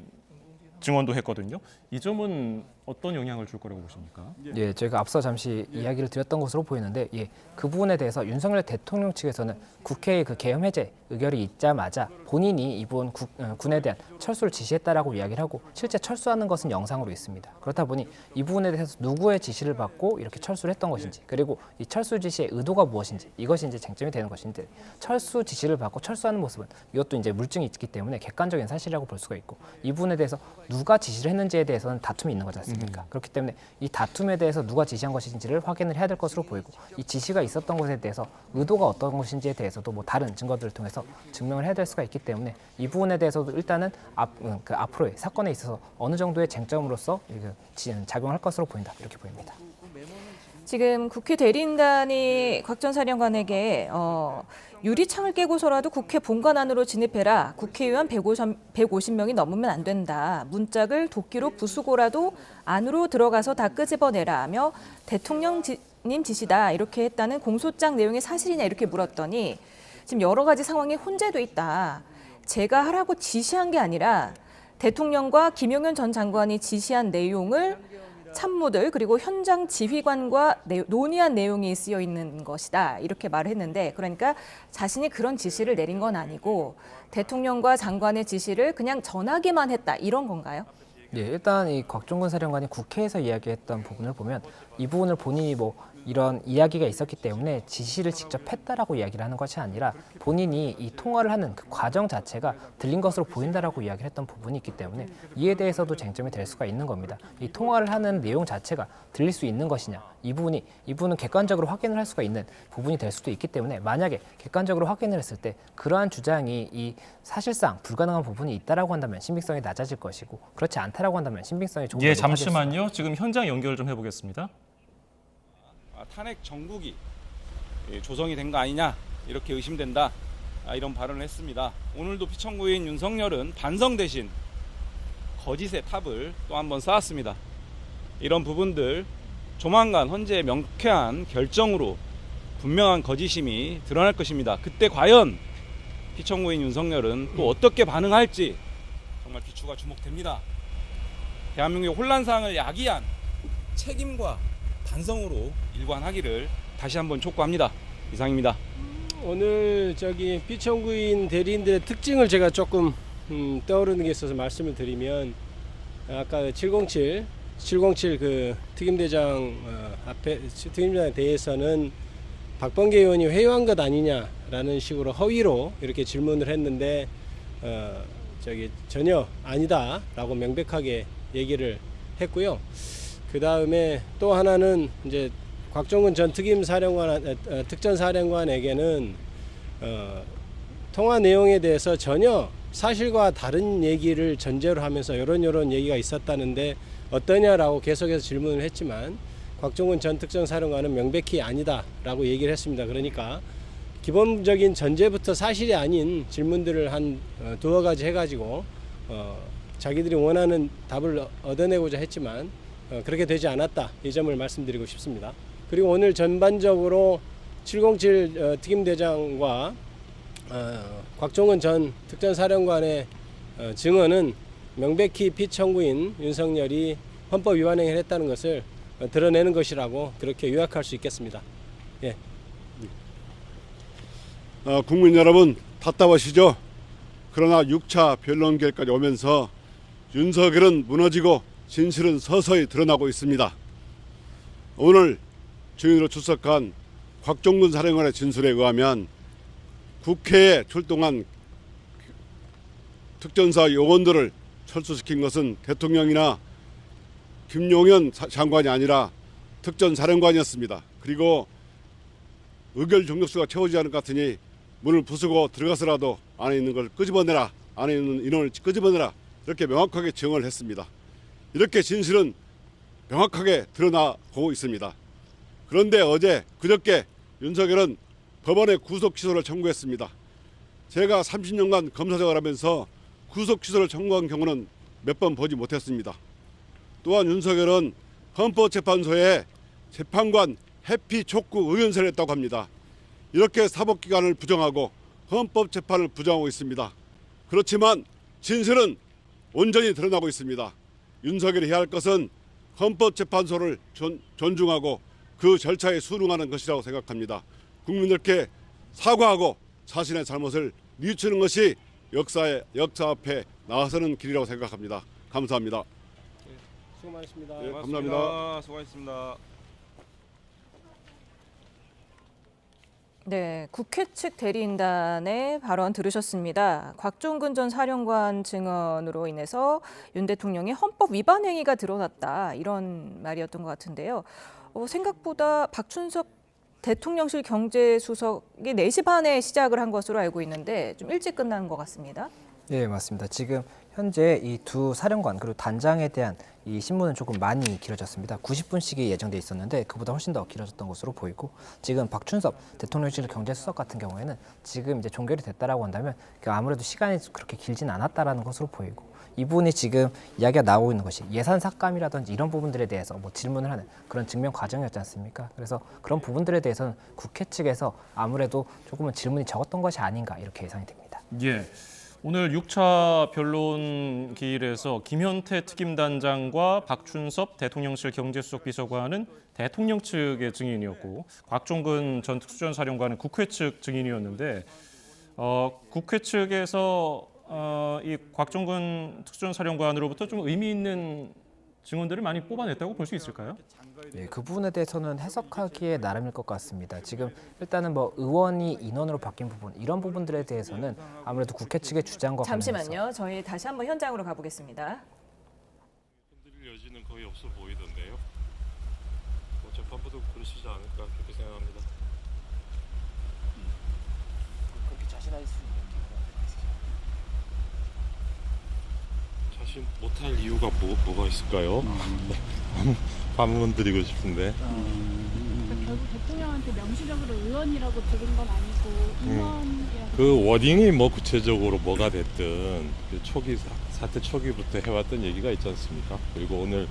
증언도 했거든요. 이 점은 어떤 영향을 줄 거라고 보십니까?
예, 저희가 앞서 잠시 이야기를 드렸던 것으로 보이는데, 예, 그 부분에 대해서 윤석열 대통령 측에서는 국회의 그 계엄 해제 의결이 있자마자 본인이 이번 군에 대한 철수를 지시했다라고 이야기를 하고 실제 철수하는 것은 영상으로 있습니다. 그렇다 보니 이 부분에 대해서 누구의 지시를 받고 이렇게 철수를 했던 것인지 그리고 이 철수 지시의 의도가 무엇인지 이것이 이제 쟁점이 되는 것인데 철수 지시를 받고 철수하는 모습은 이것도 이제 물증이 있기 때문에 객관적인 사실이라고 볼 수가 있고 이 부분에 대해서 누가 지시를 했는지에 대해서는 다툼이 있는 거지 않습니까? 그렇기 때문에 이 다툼에 대해서 누가 지시한 것인지를 확인을 해야 될 것으로 보이고 이 지시가 있었던 것에 대해서 의도가 어떤 것인지에 대해서도 뭐 다른 증거들을 통해서 증명을 해야 될 수가 있기 때문에 이 부분에 대해서도 일단은 앞으로의 사건에 있어서 어느 정도의 쟁점으로서 작용할 것으로 보인다 이렇게 보입니다.
지금 국회 대리인단이 곽 전 사령관에게 유리창을 깨고서라도 국회 본관 안으로 진입해라. 국회의원 150명이 넘으면 안 된다. 문짝을 도끼로 부수고라도 안으로 들어가서 다 끄집어내라 하며 대통령님 지시다 이렇게 했다는 공소장 내용이 사실이냐 이렇게 물었더니 지금 여러 가지 상황이 혼재돼 있다. 제가 하라고 지시한 게 아니라 대통령과 김용현 전 장관이 지시한 내용을 참모들 그리고 현장 지휘관과 논의한 내용이 쓰여 있는 것이다. 이렇게 말을 했는데 그러니까 자신이 그런 지시를 내린 건 아니고 대통령과 장관의 지시를 그냥 전하기만 했다. 이런 건가요?
예, 일단 이 곽종근 사령관이 국회에서 이야기했던 부분을 보면 이 부분을 본인이 뭐 이런 이야기가 있었기 때문에 지시를 직접 했다라고 이야기를 하는 것이 아니라 본인이 이 통화를 하는 그 과정 자체가 들린 것으로 보인다라고 이야기를 했던 부분이 있기 때문에 이에 대해서도 쟁점이 될 수가 있는 겁니다. 이 통화를 하는 내용 자체가 들릴 수 있는 것이냐 이분은 객관적으로 확인을 할 수가 있는 부분이 될 수도 있기 때문에 만약에 객관적으로 확인을 했을 때 그러한 주장이 이 사실상 불가능한 부분이 있다라고 한다면 신빙성이 낮아질 것이고 그렇지 않다라고 한다면 신빙성이 조금 더
예,
높아질 수가
잠시만요. 지금 현장 연결 좀 해보겠습니다.
탄핵 정국이 조성이 된 거 아니냐 이렇게 의심된다 이런 발언을 했습니다. 오늘도 피청구인 윤석열은 반성 대신 거짓의 탑을 또 한 번 쌓았습니다. 이런 부분들 조만간 헌재의 명쾌한 결정으로 분명한 거짓임이 드러날 것입니다. 그때 과연 피청구인 윤석열은 또 어떻게 반응할지 정말 귀추가 주목됩니다. 대한민국의 혼란상을 야기한 책임과 반성으로 일관하기를 다시 한번 촉구합니다. 이상입니다.
오늘 피청구인 대리인들의 특징을 제가 조금 떠오르는 게 있어서 말씀을 드리면 아까 707 그 특임대장 앞에 특임대장에 대해서는 박범계 의원이 회유한 것 아니냐라는 식으로 허위로 이렇게 질문을 했는데 전혀 아니다라고 명백하게 얘기를 했고요. 그 다음에 또 하나는 이제 곽종근 전 특전사령관에게는 통화 내용에 대해서 전혀 사실과 다른 얘기를 전제로 하면서 이런 얘기가 있었다는데 어떠냐라고 계속해서 질문을 했지만 곽종근 전 특전사령관은 명백히 아니다라고 얘기를 했습니다. 그러니까 기본적인 전제부터 사실이 아닌 질문들을 한 두어 가지 해가지고 자기들이 원하는 답을 얻어내고자 했지만 그렇게 되지 않았다. 이 점을 말씀드리고 싶습니다. 그리고 오늘 전반적으로 707 특임대장과 곽종근 전 특전사령관의 증언은 명백히 피청구인 윤석열이 헌법 위반 행위를 했다는 것을 드러내는 것이라고 그렇게 요약할 수 있겠습니다. 예.
국민 여러분 답답하시죠? 그러나 6차 변론결까지 오면서 윤석열은 무너지고 진실은 서서히 드러나고 있습니다. 오늘 증인으로 출석한 곽종근 사령관의 진술에 의하면 국회에 출동한 특전사 요원들을 철수시킨 것은 대통령이나 김용현 장관이 아니라 특전사령관이었습니다. 그리고 의결 종족수가 채워지지 않을 것 같으니 문을 부수고 들어가서라도 안에 있는 걸 끄집어내라, 안에 있는 인원을 끄집어내라 이렇게 명확하게 증언을 했습니다. 이렇게 진실은 명확하게 드러나고 있습니다. 그런데 그저께 윤석열은 법원에 구속 취소를 청구했습니다. 제가 30년간 검사장을 하면서 구속 취소를 청구한 경우는 몇 번 보지 못했습니다. 또한 윤석열은 헌법재판소에 재판관 해피 촉구 의견서를 했다고 합니다. 이렇게 사법기관을 부정하고 헌법재판을 부정하고 있습니다. 그렇지만 진실은 온전히 드러나고 있습니다. 윤석열이 해야 할 것은 헌법재판소를 존중하고 그 절차에 순응하는 것이라고 생각합니다. 국민들께 사과하고 자신의 잘못을 뉘우치는 것이 역사 앞에 나서는 길이라고 생각합니다. 감사합니다.
수고 많으십니다.
네, 감사합니다.
수고하셨습니다.
네, 국회 측 대리인단의 발언 들으셨습니다. 곽종근 전 사령관 증언으로 인해서 윤 대통령의 헌법 위반 행위가 드러났다 이런 말이었던 것 같은데요. 생각보다 박춘석 대통령실 경제수석이 4시 반에 시작을 한 것으로 알고 있는데 좀 일찍 끝난 것 같습니다.
예, 맞습니다. 지금 현재 이 두 사령관 그리고 단장에 대한 이 신문은 조금 많이 길어졌습니다. 90분씩이 예정돼 있었는데 그보다 훨씬 더 길어졌던 것으로 보이고 지금 박춘석 대통령실 경제수석 같은 경우에는 지금 이제 종결이 됐다라고 한다면 아무래도 시간이 그렇게 길진 않았다라는 것으로 보이고 이 부분이 지금 이야기가 나오고 있는 것이 예산 삭감이라든지 이런 부분들에 대해서 뭐 질문을 하는 그런 증명 과정이었지 않습니까? 그래서 그런 부분들에 대해서는 국회 측에서 아무래도 조금은 질문이 적었던 것이 아닌가 이렇게 예상이 됩니다.
예. 오늘 6차 변론 기일에서 김현태 특임단장과 박춘섭 대통령실 경제수석 비서관은 대통령 측의 증인이었고 곽종근 전 특수전사령관은 국회 측 증인이었는데 국회 측에서 이 곽종근 특수전사령관으로부터 좀 의미 있는 증언들을 많이 뽑아냈다고 볼 수 있을까요?
네, 그 부분에 대해서는 해석하기에 나름일 것 같습니다. 지금 일단은 뭐 의원이 인원으로 바뀐 부분 이런 부분들에 대해서는 아무래도 국회 측의 주장과
잠시만요. 저희 다시 한번 현장으로 가보겠습니다.
흔들릴 여지는 거의 없어 보이던데요. 뭐 재판부도 그러시지 않을까 그렇게 생각합니다.
그렇게 자신할 수 있는
자신 못할 이유가 뭐가 있을까요? 반문 드리고 싶은데.
그러니까 결국 대통령한테 명시적으로 의원이라고 들은 건 아니고 임원이라고.
그 워딩이 뭐 구체적으로 뭐가 됐든 그 사태 초기부터 해왔던 얘기가 있지 않습니까? 그리고 오늘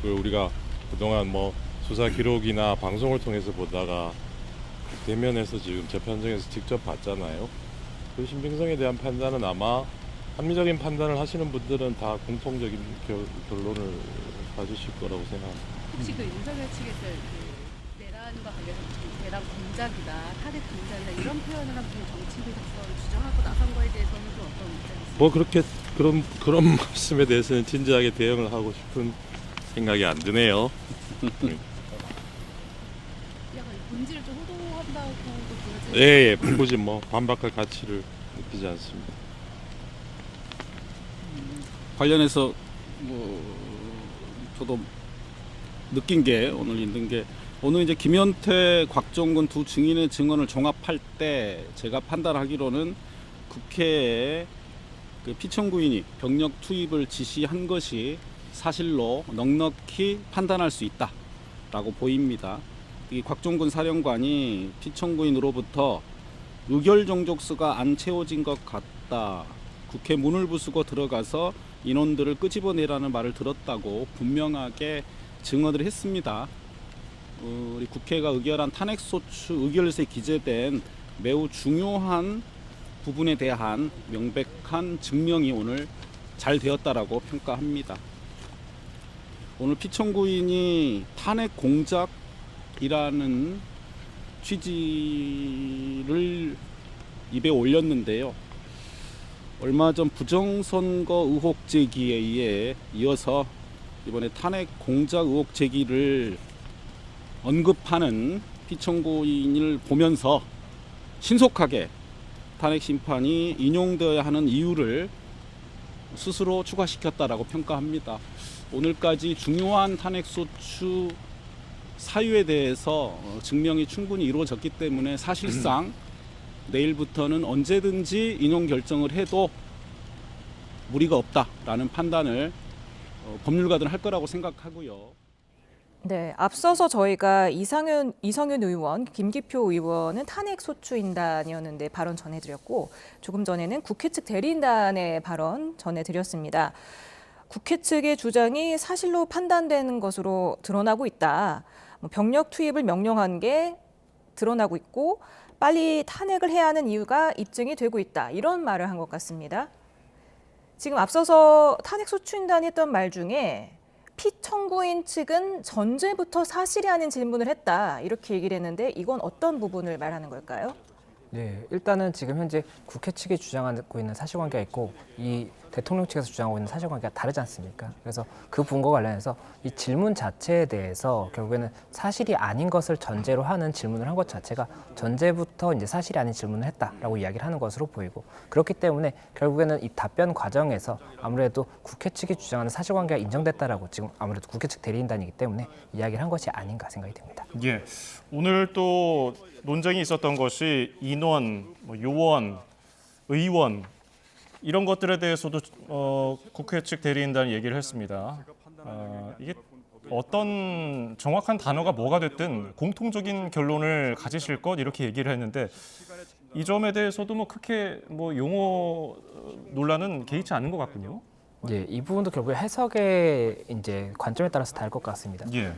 우리가 그동안 뭐 수사 기록이나 방송을 통해서 보다가 대면에서 지금 재판정에서 직접 봤잖아요. 그 신빙성에 대한 판단은 아마 합리적인 판단을 하시는 분들은 다 공통적인 결론을 가지실 거라고 생각합니다.
혹시 그 윤석열 측에서 그 내란과 관련해서 내란 공작이다, 탄핵 공작이다 이런 표현을 한 분이 정치비 작성을 주장하고 나선 거에 대해서는 좀 어떤 입장이세요?
뭐 그렇게 그런 말씀에 대해서는 진지하게 대응을 하고 싶은 생각이 안 드네요.
약간 본질을 좀 호도한다고 보여지는.
예, 굳이 뭐 반박할 가치를 느끼지 않습니다.
관련해서 뭐 저도 느낀 게 오늘 있는 게 오늘 이제 김현태, 곽종근 두 증인의 증언을 종합할 때 제가 판단하기로는 국회에 그 피청구인이 병력 투입을 지시한 것이 사실로 넉넉히 판단할 수 있다라고 보입니다. 이 곽종근 사령관이 피청구인으로부터 의결 종족수가 안 채워진 것 같다. 국회 문을 부수고 들어가서 인원들을 끄집어내라는 말을 들었다고 분명하게 증언을 했습니다. 우리 국회가 의결한 탄핵소추 의결서에 기재된 매우 중요한 부분에 대한 명백한 증명이 오늘 잘 되었다라고 평가합니다. 오늘 피청구인이 탄핵 공작이라는 취지를 입에 올렸는데요. 얼마 전 부정선거 의혹 제기에 이어서 이번에 탄핵 공작 의혹 제기를 언급하는 피청구인을 보면서 신속하게 탄핵 심판이 인용되어야 하는 이유를 스스로 추가시켰다라고 평가합니다. 오늘까지 중요한 탄핵소추 사유에 대해서 증명이 충분히 이루어졌기 때문에 사실상 내일부터는 언제든지 인용 결정을 해도 무리가 없다라는 판단을 법률가들은 할 거라고 생각하고요.
네, 앞서서 저희가 이성윤 의원, 김기표 의원은 탄핵 소추인단이었는데 발언 전해드렸고 조금 전에는 국회 측 대리인단의 발언 전해드렸습니다. 국회 측의 주장이 사실로 판단되는 것으로 드러나고 있다. 병력 투입을 명령한 게 드러나고 있고 빨리 탄핵을 해야 하는 이유가 입증이 되고 있다. 이런 말을 한 것 같습니다. 지금 앞서서 탄핵 소추인단이 했던 말 중에 피청구인 측은 전제부터 사실이 아닌 질문을 했다. 이렇게 얘기를 했는데 이건 어떤 부분을 말하는 걸까요?
네, 일단은 지금 현재 국회 측이 주장하고 있는 사실관계가 있고 이 대통령 측에서 주장하고 있는 사실관계가 다르지 않습니까? 그래서 그 부분과 관련해서 이 질문 자체에 대해서 결국에는 사실이 아닌 것을 전제로 하는 질문을 한 것 자체가 전제부터 이제 사실이 아닌 질문을 했다라고 이야기를 하는 것으로 보이고 그렇기 때문에 결국에는 이 답변 과정에서 아무래도 국회 측이 주장하는 사실관계가 인정됐다라고 지금 아무래도 국회 측 대리인단이기 때문에 이야기를 한 것이 아닌가 생각이 듭니다.
예, 오늘 또 논쟁이 있었던 것이 인원, 요원, 의원 이런 것들에 대해서도 국회 측 대리인단이 얘기를 했습니다. 이게 어떤 정확한 단어가 뭐가 됐든 공통적인 결론을 가지실 것 이렇게 얘기를 했는데 이 점에 대해서도 크게 용어 논란은 개의치 않은 것 같군요.
예, 이 부분도 결국에 해석의 이제 관점에 따라서 다를 것 같습니다.
예.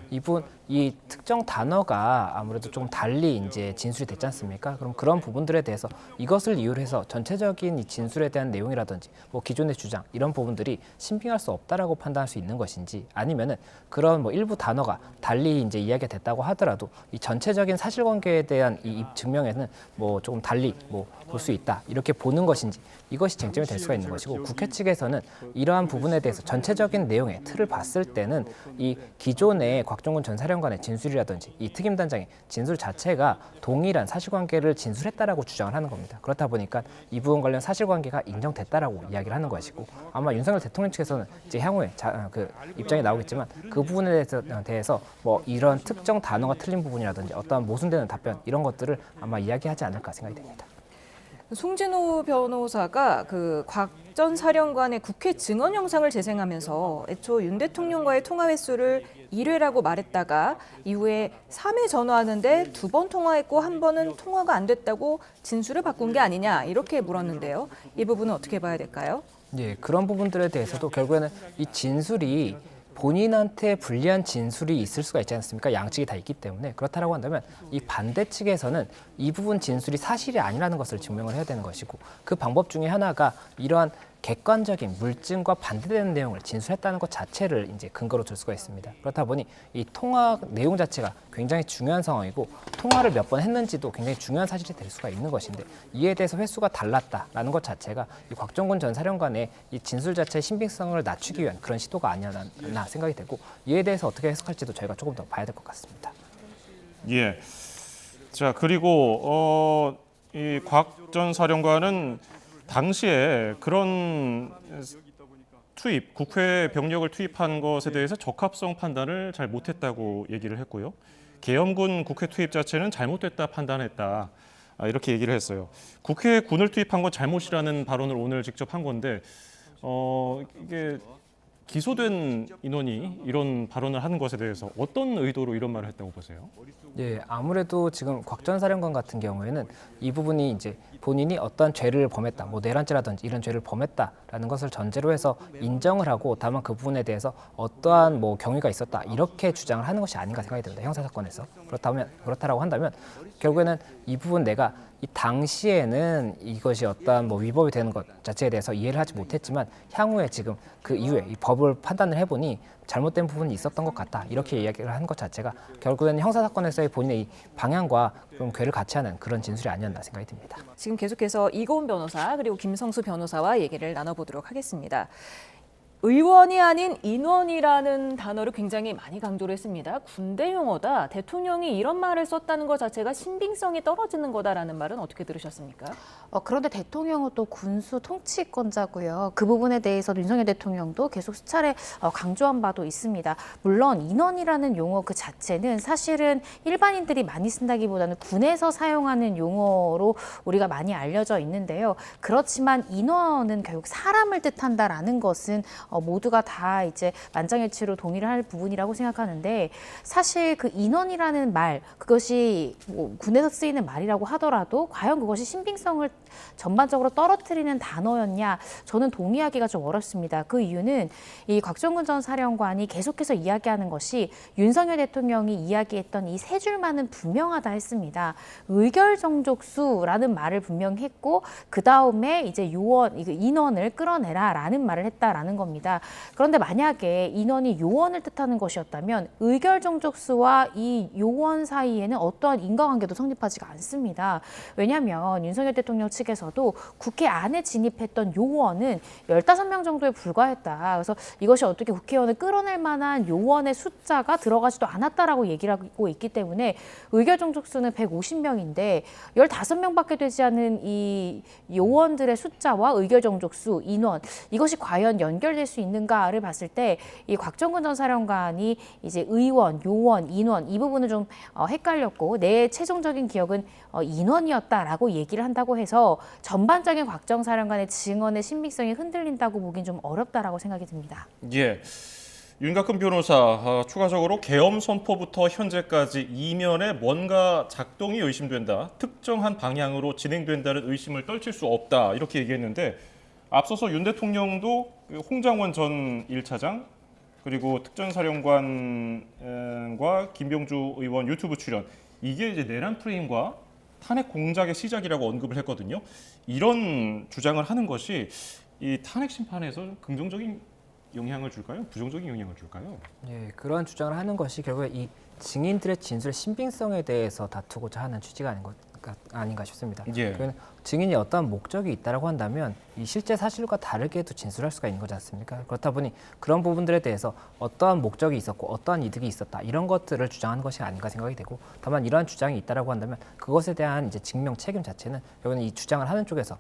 이 특정 단어가 아무래도 좀 달리 이제 진술이 됐지 않습니까? 그럼 그런 부분들에 대해서 이것을 이유로 해서 전체적인 이 진술에 대한 내용이라든지 뭐 기존의 주장 이런 부분들이 신빙할 수 없다라고 판단할 수 있는 것인지, 아니면은 그런 뭐 일부 단어가 달리 이제 이야기가 됐다고 하더라도 이 전체적인 사실관계에 대한 이 증명에는 뭐 조금 달리 뭐 볼 수 있다 이렇게 보는 것인지, 이것이 쟁점이 될 수가 있는 것이고, 국회 측에서는 이러한 부분에 대해서 전체적인 내용의 틀을 봤을 때는 이 기존의 곽종근 전 사령관의 진술이라든지 이 특임단장의 진술 자체가 동일한 사실관계를 진술했다라고 주장을 하는 겁니다. 그렇다 보니까 이 부분 관련 사실관계가 인정됐다라고 이야기를 하는 것이고, 아마 윤석열 대통령 측에서는 이제 향후에 그 입장이 나오겠지만 그 부분에 대해서 뭐 이런 특정 단어가 틀린 부분이라든지 어떠한 모순되는 답변 이런 것들을 아마 이야기하지 않을까 생각이 됩니다.
송진호 변호사가 그 곽 전 사령관의 국회 증언 영상을 재생하면서 애초 윤 대통령과의 통화 횟수를 1회라고 말했다가 이후에 3회 전화하는데 2번 통화했고 1번은 통화가 안 됐다고 진술을 바꾼 게 아니냐 이렇게 물었는데요. 이 부분은 어떻게 봐야 될까요?
예, 그런 부분들에 대해서도 결국에는 이 진술이 본인한테 불리한 진술이 있을 수가 있지 않습니까? 양측이 다 있기 때문에. 그렇다고 한다면 이 반대 측에서는 이 부분 진술이 사실이 아니라는 것을 증명을 해야 되는 것이고, 그 방법 중에 하나가 이러한 객관적인 물증과 반대되는 내용을 진술했다는 것 자체를 이제 근거로 들 수가 있습니다. 그렇다 보니 이 통화 내용 자체가 굉장히 중요한 상황이고, 통화를 몇 번 했는지도 굉장히 중요한 사실이 될 수가 있는 것인데, 이에 대해서 횟수가 달랐다라는 것 자체가 이 곽종근 전 사령관의 이 진술 자체의 신빙성을 낮추기 위한 그런 시도가 아니었나 생각이 되고, 이에 대해서 어떻게 해석할지도 저희가 조금 더 봐야 될 것 같습니다.
예. 자, 그리고 이 곽 전 사령관은 당시에 그런 투입, 국회 병력을 투입한 것에 대해서 적합성 판단을 잘 못했다고 얘기를 했고요. 계엄군 국회 투입 자체는 잘못됐다 판단했다. 이렇게 얘기를 했어요. 국회에 군을 투입한 건 잘못이라는 발언을 오늘 직접 한 건데, 이게 기소된 인원이 이런 발언을 하는 것에 대해서 어떤 의도로 이런 말을 했다고 보세요?
예, 아무래도 지금 곽 전 사령관 같은 경우에는 이 부분이 이제 본인이 어떤 죄를 범했다, 뭐 내란죄라든지 이런 죄를 범했다라는 것을 전제로 해서 인정을 하고, 다만 그 부분에 대해서 어떠한 뭐 경위가 있었다 이렇게 주장을 하는 것이 아닌가 생각이 듭니다. 형사 사건에서. 그렇다라고 한다면 결국에는 이 부분 내가 이 당시에는 이것이 어떠한 뭐 위법이 되는 것 자체에 대해서 이해를 하지 못했지만, 향후에 지금 그 이후에 이 법을 판단을 해보니 잘못된 부분이 있었던 것 같다 이렇게 이야기를 한 것 자체가 결국에는 형사 사건에서의 본인의 이 방향과 좀 궤를 같이 하는 그런 진술이 아니었나 생각이 듭니다.
지금 계속해서 이고은 변호사 그리고 김성수 변호사와 얘기를 나눠보도록 하겠습니다. 의원이 아닌 인원이라는 단어를 굉장히 많이 강조를 했습니다. 군대 용어다. 대통령이 이런 말을 썼다는 것 자체가 신빙성이 떨어지는 거다라는 말은 어떻게 들으셨습니까?
그런데 대통령은 또 군수 통치권자고요. 그 부분에 대해서도 윤석열 대통령도 계속 수차례 강조한 바도 있습니다. 물론 인원이라는 용어 그 자체는 사실은 일반인들이 많이 쓴다기보다는 군에서 사용하는 용어로 우리가 많이 알려져 있는데요. 그렇지만 인원은 결국 사람을 뜻한다라는 것은 모두가 다 이제 만장일치로 동의를 할 부분이라고 생각하는데, 사실 그 인원이라는 말, 그것이 뭐 군에서 쓰이는 말이라고 하더라도 과연 그것이 신빙성을 전반적으로 떨어뜨리는 단어였냐, 저는 동의하기가 좀 어렵습니다. 그 이유는 이 곽종근 전 사령관이 계속해서 이야기하는 것이 윤석열 대통령이 이야기했던 이 세 줄만은 분명하다 했습니다. 의결정족수라는 말을 분명히 했고, 그 다음에 이제 인원을 끌어내라라는 말을 했다라는 겁니다. 그런데 만약에 인원이 요원을 뜻하는 것이었다면 의결정족수와 이 요원 사이에는 어떠한 인과관계도 성립하지가 않습니다. 왜냐하면 윤석열 대통령 측에서도 국회 안에 진입했던 요원은 15명 정도에 불과했다. 그래서 이것이 어떻게 국회의원을 끌어낼 만한 요원의 숫자가 들어가지도 않았다라고 얘기를 하고 있기 때문에 의결정족수는 150명인데 15명밖에 되지 않은 이 요원들의 숫자와 의결정족수, 인원, 이것이 과연 연결될 수 있는가를 봤을 때 이 곽종근 전 사령관이 이제 의원, 요원, 인원 이 부분은 좀 헷갈렸고, 내 최종적인 기억은 인원이었다라고 얘기를 한다고 해서 전반적인 곽 전 사령관의 증언의 신빙성이 흔들린다고 보긴 좀 어렵다라고 생각이 듭니다.
예. 윤곽근 변호사, 추가적으로 계엄 선포부터 현재까지 이면에 뭔가 작동이 의심된다, 특정한 방향으로 진행된다는 의심을 떨칠 수 없다 이렇게 얘기했는데, 앞서서 윤 대통령도 그 홍장원 전 1차장 그리고 특전사령관과 김병주 의원 유튜브 출연 이게 이제 내란 프레임과 탄핵 공작의 시작이라고 언급을 했거든요. 이런 주장을 하는 것이 이 탄핵 심판에서 긍정적인 영향을 줄까요? 부정적인 영향을 줄까요?
예, 그런 주장을 하는 것이 결국에 이 증인들의 진술의 신빙성에 대해서 다투고자 하는 취지가 아닌가 싶습니다.
예.
증인이 어떠한 목적이 있다고 한다면 이 실제 사실과 다르게도 진술할 수가 있는 거지 않습니까? 그렇다 보니 그런 부분들에 대해서 어떠한 목적이 있었고 어떠한 이득이 있었다 이런 것들을 주장하는 것이 아닌가 생각이 되고 다만 이러한 주장이 있다고 한다면 그것에 대한 이제 증명 책임 자체는 여기는 이 주장을 하는 쪽에서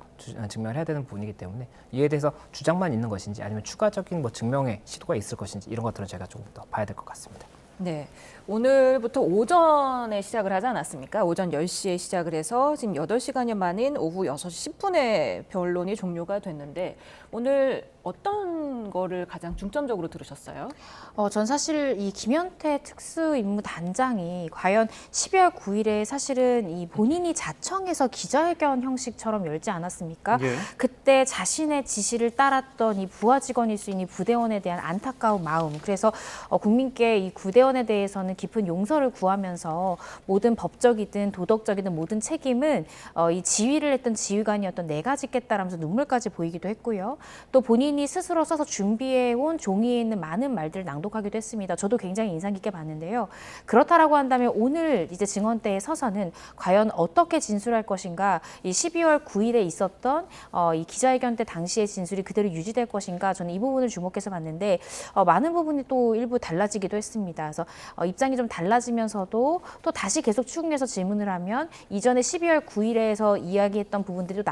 증명을 해야 되는 부분이기 때문에 이에 대해서 주장만 있는 것인지 아니면 추가적인 뭐 증명의 시도가 있을 것인지 이런 것들은 저희가 조금 더 봐야 될 것 같습니다.
네, 오늘부터 오전에 시작을 하지 않았습니까? 오전 10시에 시작을 해서 지금 8시간여 만인 오후 6시 10분에 변론이 종료가 됐는데 오늘 어떤 거를 가장 중점적으로 들으셨어요?
전 사실 이 김현태 특수임무단장이 과연 12월 9일에 사실은 이 본인이 자청해서 기자회견 형식처럼 열지 않았습니까?
예.
그때 자신의 지시를 따랐던 이 부하 직원일 수 있는 이 부대원에 대한 안타까운 마음, 그래서 국민께 이 구대원에 대해서는 깊은 용서를 구하면서 모든 법적이든 도덕적이든 모든 책임은 이 지휘를 했던 지휘관이었던 내가 짓겠다라면서 눈물까지 보이기도 했고요. 또 본인이 스스로 써서 준비해온 종이에 있는 많은 말들을 낭독하기도 했습니다. 저도 굉장히 인상 깊게 봤는데요. 그렇다라고 한다면 오늘 이제 증언대에 서서는 과연 어떻게 진술할 것인가, 이 12월 9일에 있었던 이 기자회견 때 당시의 진술이 그대로 유지될 것인가, 저는 이 부분을 주목해서 봤는데 많은 부분이 또 일부 달라지기도 했습니다. 그래서 입장이 좀 달라지면서도 또 다시 계속 추궁해서 질문을 하면 이전에 12월 9일에서 이야기했던 부분들이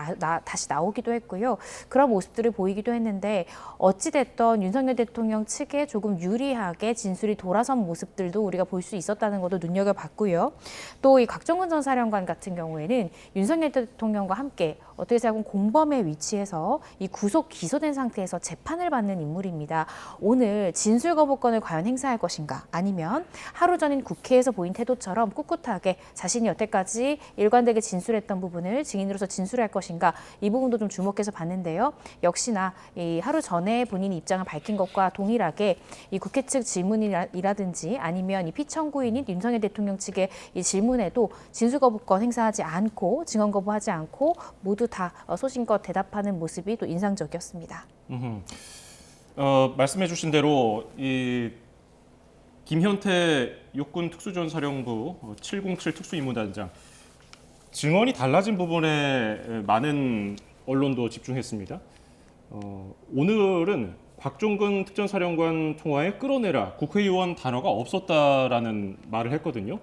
다시 나오기도 했고요. 그런 모습들을 보이기도 했는데 어찌됐던 윤석열 대통령 측에 조금 유리하게 진술이 돌아선 모습들도 우리가 볼 수 있었다는 것도 눈여겨봤고요. 또 이 곽종근 전 사령관 같은 경우에는 윤석열 대통령과 함께 어떻게 생각하면 공범의 위치에서 이 구속 기소된 상태에서 재판을 받는 인물입니다. 오늘 진술 거부권을 과연 행사할 것인가, 아니면 하루 전인 국회에서 보인 태도처럼 꿋꿋하게 자신이 여태까지 일관되게 진술했던 부분을 증인으로서 진술할 것인가, 이 부분도 좀 주목해서 봤는데요. 역시나 이 하루 전에 본인이 입장을 밝힌 것과 동일하게 이 국회 측 질문이라든지 아니면 이 피청구인인 윤석열 대통령 측의 이 질문에도 진술 거부권 행사하지 않고 증언 거부하지 않고 모두 다 소신껏 대답하는 모습이 또 인상적이었습니다.
말씀해 주신 대로 이 김현태 육군 특수전사령부 707 특수임무단장 증언이 달라진 부분에 많은 언론도 집중했습니다. 오늘은 곽종근 특전사령관 통화에 끌어내라 국회의원 단어가 없었다라는 말을 했거든요.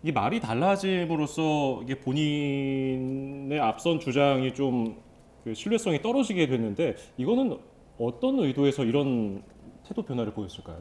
이 말이 달라짐으로써 이게 본인의 앞선 주장이 좀 그 신뢰성이 떨어지게 됐는데 이거는 어떤 의도에서 이런 태도 변화를 보였을까요?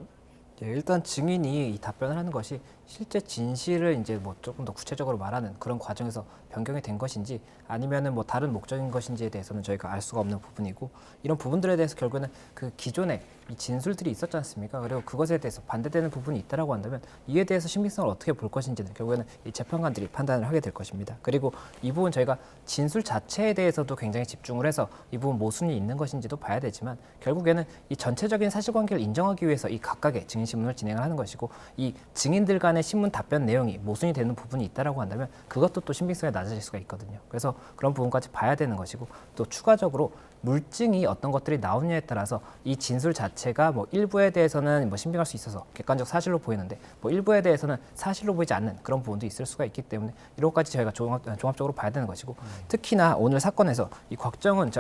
네, 일단 증인이 이 답변을 하는 것이 실제 진실을 이제 뭐 조금 더 구체적으로 말하는 그런 과정에서 변경이 된 것인지 아니면은 뭐 다른 목적인 것인지에 대해서는 저희가 알 수가 없는 부분이고 이런 부분들에 대해서 결국에는 그 기존에 이 진술들이 있었지 않습니까? 그리고 그것에 대해서 반대되는 부분이 있다라고 한다면 이에 대해서 신빙성을 어떻게 볼 것인지는 결국에는 이 재판관들이 판단을 하게 될 것입니다. 그리고 이 부분 저희가 진술 자체에 대해서도 굉장히 집중을 해서 이 부분 모순이 있는 것인지도 봐야 되지만 결국에는 이 전체적인 사실관계를 인정하기 위해서 이 각각의 증인 신문을 진행을 하는 것이고 이 증인들 간의 신문 답변 내용이 모순이 되는 부분이 있다라고 한다면 그것도 또 신빙성이 낮아질 수가 있거든요. 그래서 그런 부분까지 봐야 되는 것이고 또 추가적으로 물증이 어떤 것들이 나오느냐에 따라서 이 진술 자체가 뭐 일부에 대해서는 뭐 신빙할 수 있어서 객관적 사실로 보이는데 뭐 일부에 대해서는 사실로 보이지 않는 그런 부분도 있을 수가 있기 때문에 이런 것까지 저희가 종합적으로 봐야 되는 것이고 특히나 오늘 사건에서 이 곽종근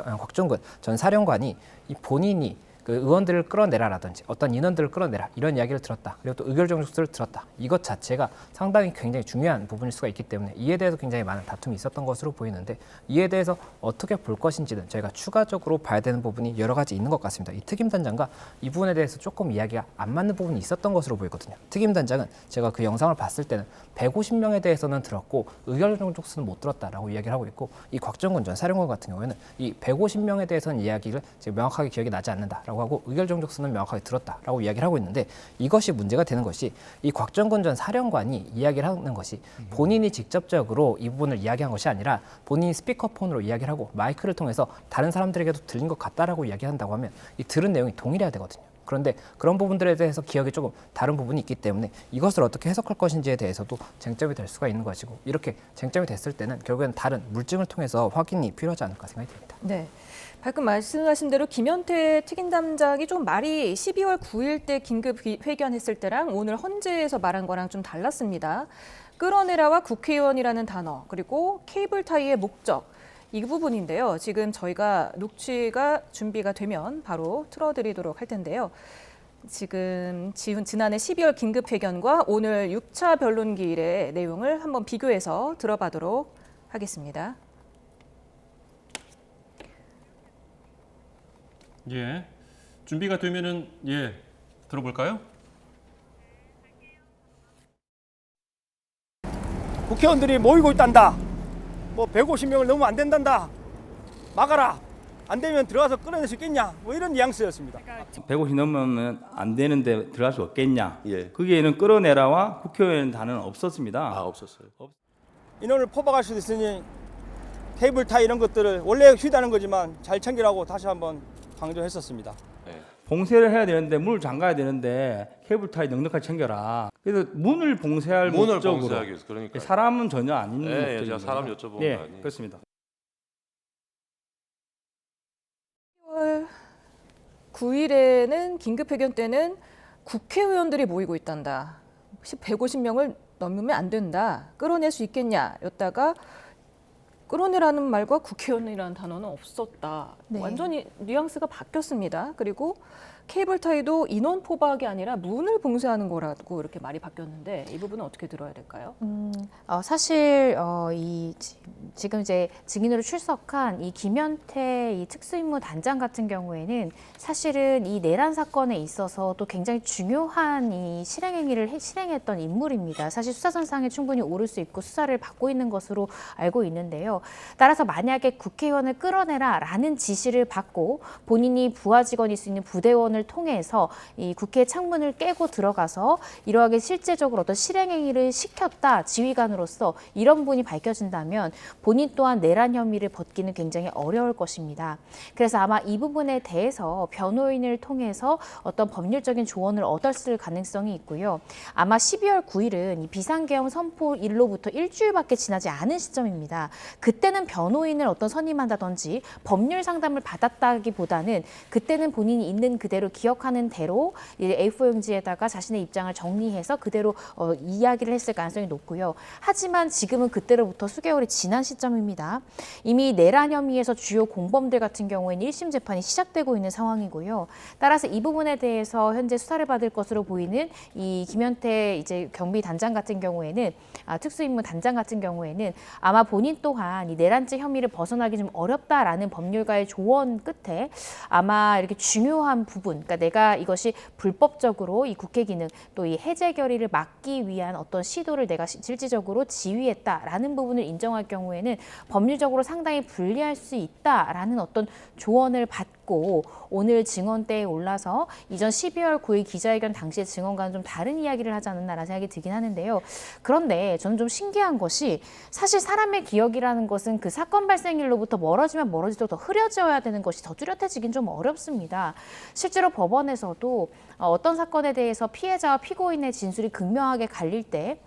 전 사령관이 이 본인이 그 의원들을 끌어내라라든지 어떤 인원들을 끌어내라 이런 이야기를 들었다. 그리고 또 의결 종족수를 들었다. 이것 자체가 상당히 굉장히 중요한 부분일 수가 있기 때문에 이에 대해서 굉장히 많은 다툼이 있었던 것으로 보이는데 이에 대해서 어떻게 볼 것인지는 저희가 추가적으로 봐야 되는 부분이 여러 가지 있는 것 같습니다. 이 특임단장과 이 부분에 대해서 조금 이야기가 안 맞는 부분이 있었던 것으로 보이거든요. 특임단장은 제가 그 영상을 봤을 때는 150명에 대해서는 들었고 의결 종족수는 못 들었다라고 이야기를 하고 있고 이 곽종근 전 사령관 같은 경우에는 이 150명에 대해서는 이야기를 지금 명확하게 기억이 나지 않는다. 라고 하고 의결 종족수는 명확하게 들었다라고 이야기를 하고 있는데 이것이 문제가 되는 것이 이 곽정근 전 사령관이 이야기를 하는 것이 본인이 직접적으로 이 부분을 이야기한 것이 아니라 본인이 스피커폰으로 이야기를 하고 마이크를 통해서 다른 사람들에게도 들린 것 같다라고 이야기한다고 하면 이 들은 내용이 동일해야 되거든요. 그런데 그런 부분들에 대해서 기억이 조금 다른 부분이 있기 때문에 이것을 어떻게 해석할 것인지에 대해서도 쟁점이 될 수가 있는 것이고 이렇게 쟁점이 됐을 때는 결국에는 다른 물증을 통해서 확인이 필요하지 않을까 생각이 듭니다.
네. 방금 말씀하신 대로 김현태 특임담장이 좀 말이 12월 9일 때 긴급 회견했을 때랑 오늘 헌재에서 말한 거랑 좀 달랐습니다. 끌어내라와 국회의원이라는 단어 그리고 케이블 타이의 목적 이 부분인데요. 지금 저희가 녹취가 준비가 되면 바로 틀어드리도록 할 텐데요. 지금 지난해 12월 긴급 회견과 오늘 6차 변론기일의 내용을 한번 비교해서 들어보도록 하겠습니다.
예, 준비가 되면은 들어볼까요?
국회의원들이 모이고 있단다. 뭐 150명을 넘으면 안 된단다. 막아라. 안 되면 들어가서 끌어낼 수 있겠냐. 뭐 이런 뉘앙스였습니다.
150 넘으면 안 되는데 들어갈 수 없겠냐. 거기에는 끌어내라와 국회의원 단어는 없었습니다.
없었어요.
인원을 포박할 수도 있으니 케이블 타이 이런 것들을 원래 휴대하는 거지만 잘 챙기라고 다시 한번 강조했었습니다.
봉쇄를 해야 되는데 문을 잠가야 되는데 케이블 타이 넉넉하게 챙겨라. 그래서 문을 봉쇄할 목적으로
봉쇄하기 위해서 그러니까
사람은 전혀 아닌 목적입니다.
제가 사람 여쭤본 거 아니에요.
그렇습니다.
10월 9일에는 긴급회견 때는 국회의원들이 모이고 있단다. 150명을 넘으면 안 된다. 끌어낼 수 있겠냐 였다가 끌어내라는 말과 국회의원이라는 단어는 없었다.
네.
완전히 뉘앙스가 바뀌었습니다. 그리고 케이블 타이도 인원 포박이 아니라 문을 봉쇄하는 거라고 이렇게 말이 바뀌었는데 이 부분은 어떻게 들어야 될까요?
사실 지금 이제 증인으로 출석한 이 김현태 이 특수임무 단장 같은 경우에는 사실은 이 내란 사건에 있어서 또 굉장히 중요한 이 실행행위를 실행했던 인물입니다. 사실 수사선상에 충분히 오를 수 있고 수사를 받고 있는 것으로 알고 있는데요. 따라서 만약에 국회의원을 끌어내라라는 지시를 받고 본인이 부하 직원일 수 있는 부대원을 통해서 이 국회 창문을 깨고 들어가서 이러하게 실제적으로 어떤 실행행위를 시켰다 지휘관으로서 이런 부분이 밝혀진다면 본인 또한 내란 혐의를 벗기는 굉장히 어려울 것입니다. 그래서 아마 이 부분에 대해서 변호인을 통해서 어떤 법률적인 조언을 얻었을 가능성이 있고요. 아마 12월 9일은 이 비상계엄 선포일로부터 일주일밖에 지나지 않은 시점입니다. 그때는 변호인을 어떤 선임한다든지 법률 상담을 받았다기보다는 그때는 본인이 있는 그대로 기억하는 대로 A4용지에다가 자신의 입장을 정리해서 그대로 이야기를 했을 가능성이 높고요. 하지만 지금은 그때로부터 수개월이 지난 시점입니다. 이미 내란 혐의에서 주요 공범들 같은 경우에는 1심 재판이 시작되고 있는 상황이고요. 따라서 이 부분에 대해서 현재 수사를 받을 것으로 보이는 이 김현태 이제 경비 단장 같은 경우에는 특수임무 단장 같은 경우에는 아마 본인 또한 이 내란죄 혐의를 벗어나기 좀 어렵다라는 법률가의 조언 끝에 아마 이렇게 중요한 부분, 그러니까 내가 이것이 불법적으로 이 국회 기능 또 이 해제 결의를 막기 위한 어떤 시도를 내가 실질적으로 지휘했다라는 부분을 인정할 경우에는 법률적으로 상당히 불리할 수 있다라는 어떤 조언을 받고 오늘 증언대에 올라서 이전 12월 9일 기자회견 당시의 증언과는 좀 다른 이야기를 하지 않았나라는 생각이 들긴 하는데요. 그런데 저는 좀 신기한 것이 사실 사람의 기억이라는 것은 그 사건 발생일로부터 멀어지면 멀어질수록 더 흐려져야 되는 것이 더 뚜렷해지긴 좀 어렵습니다. 실제로 법원에서도 어떤 사건에 대해서 피해자와 피고인의 진술이 극명하게 갈릴 때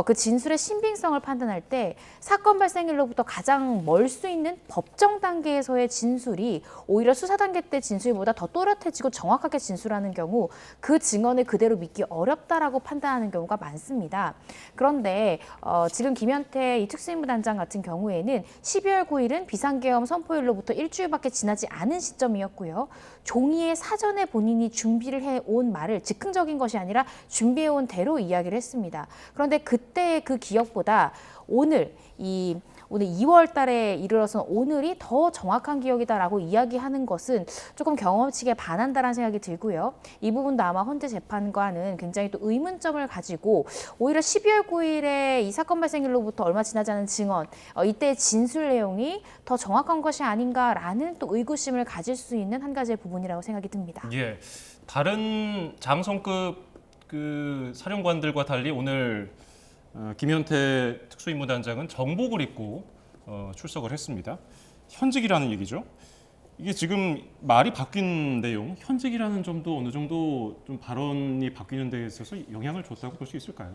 그 진술의 신빙성을 판단할 때 사건 발생일로부터 가장 멀 수 있는 법정 단계에서의 진술이 오히려 수사 단계 때 진술보다 더 또렷해지고 정확하게 진술하는 경우 그 증언을 그대로 믿기 어렵다라고 판단하는 경우가 많습니다. 그런데 지금 김현태 이 특수임무 단장 같은 경우에는 12월 9일은 비상계엄 선포일로부터 일주일밖에 지나지 않은 시점이었고요. 종이에 사전에 본인이 준비를 해온 말을 즉흥적인 것이 아니라 준비해온 대로 이야기를 했습니다. 그런데 그때의 그 기억보다 오늘 오늘 2월 달에 이르러서 오늘이 더 정확한 기억이다라고 이야기하는 것은 조금 경험치에 반한다라는 생각이 들고요. 이 부분도 아마 헌재 재판과는 굉장히 또 의문점을 가지고 오히려 12월 9일에 이 사건 발생일로부터 얼마 지나지 않은 증언, 이때 진술 내용이 더 정확한 것이 아닌가라는 또 의구심을 가질 수 있는 한 가지의 부분이라고 생각이 듭니다.
예, 다른 장성급 그 사령관들과 달리 오늘 김현태 특수임무단장은 정복을 입고 출석을 했습니다. 현직이라는 얘기죠. 이게 지금 말이 바뀐 내용, 현직이라는 점도 어느 정도 좀 발언이 바뀌는 데 있어서 영향을 줬다고 볼 수 있을까요?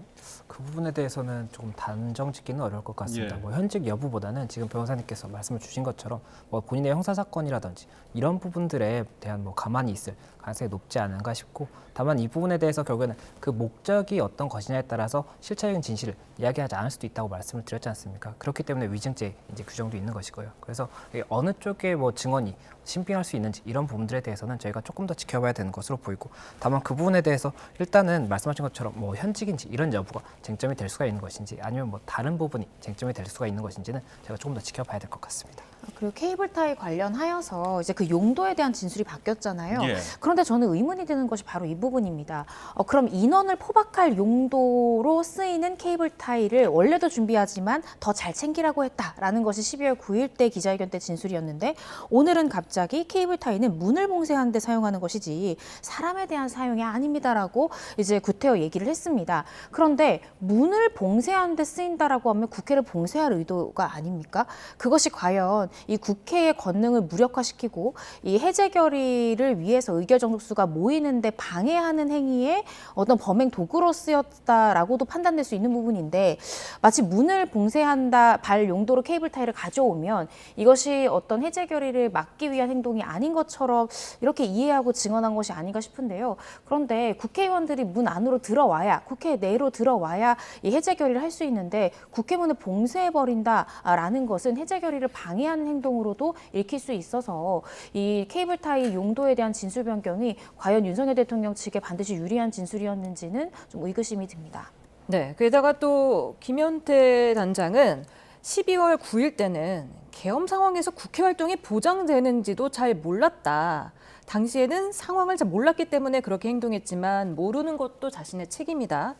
그 부분에 대해서는 조금 단정 짓기는 어려울 것 같습니다.
예.
뭐 현직 여부보다는 지금 변호사님께서 말씀을 주신 것처럼 뭐 본인의 형사 사건이라든지 이런 부분들에 대한 뭐 가만히 있을 가능성이 높지 않은가 싶고, 다만 이 부분에 대해서 결국에는 그 목적이 어떤 것이냐에 따라서 실체적인 진실을 이야기하지 않을 수도 있다고 말씀을 드렸지 않습니까? 그렇기 때문에 위증죄 이제 규정도 있는 것이고요. 그래서 어느 쪽에 뭐 증언이 신빙할 수 있는지 이런 부분들에 대해서는 저희가 조금 더 지켜봐야 되는 것으로 보이고, 다만 그 부분에 대해서 일단은 말씀하신 것처럼 뭐 현직인지 이런 여부가 쟁점이 될 수가 있는 것인지 아니면 뭐 다른 부분이 쟁점이 될 수가 있는 것인지는 제가 조금 더 지켜봐야 될 것 같습니다.
그리고 케이블타이 관련하여서 이제 그 용도에 대한 진술이 바뀌었잖아요.
예.
그런데 저는 의문이 드는 것이 바로 이 부분입니다. 그럼 인원을 포박할 용도로 쓰이는 케이블타이를 원래도 준비하지만 더 잘 챙기라고 했다라는 것이 12월 9일 때 기자회견 때 진술이었는데, 오늘은 갑자기 케이블타이는 문을 봉쇄하는 데 사용하는 것이지 사람에 대한 사용이 아닙니다라고 이제 구태여 얘기를 했습니다. 그런데 문을 봉쇄하는 데 쓰인다라고 하면 국회를 봉쇄할 의도가 아닙니까? 그것이 과연 이 국회의 권능을 무력화시키고 이 해제 결의를 위해서 의결 정족수가 모이는데 방해하는 행위에 어떤 범행 도구로 쓰였다라고도 판단될 수 있는 부분인데, 마치 문을 봉쇄한다 발 용도로 케이블 타이를 가져오면 이것이 어떤 해제 결의를 막기 위한 행동이 아닌 것처럼 이렇게 이해하고 증언한 것이 아닌가 싶은데요. 그런데 국회의원들이 문 안으로 들어와야, 국회 내로 들어와야 이 해제 결의를 할 수 있는데 국회문을 봉쇄해버린다라는 것은 해제 결의를 방해하는 행동으로도 읽힐 수 있어서 이 케이블타이 용도에 대한 진술 변경이 과연 윤석열 대통령 측에 반드시 유리한 진술이었는지는 좀 의구심이 듭니다.
네, 게다가 또 김현태 단장은 12월 9일 때는 계엄 상황에서 국회 활동이 보장되는지도 잘 몰랐다. 당시에는 상황을 잘 몰랐기 때문에 그렇게 행동했지만 모르는 것도 자신의 책임이다.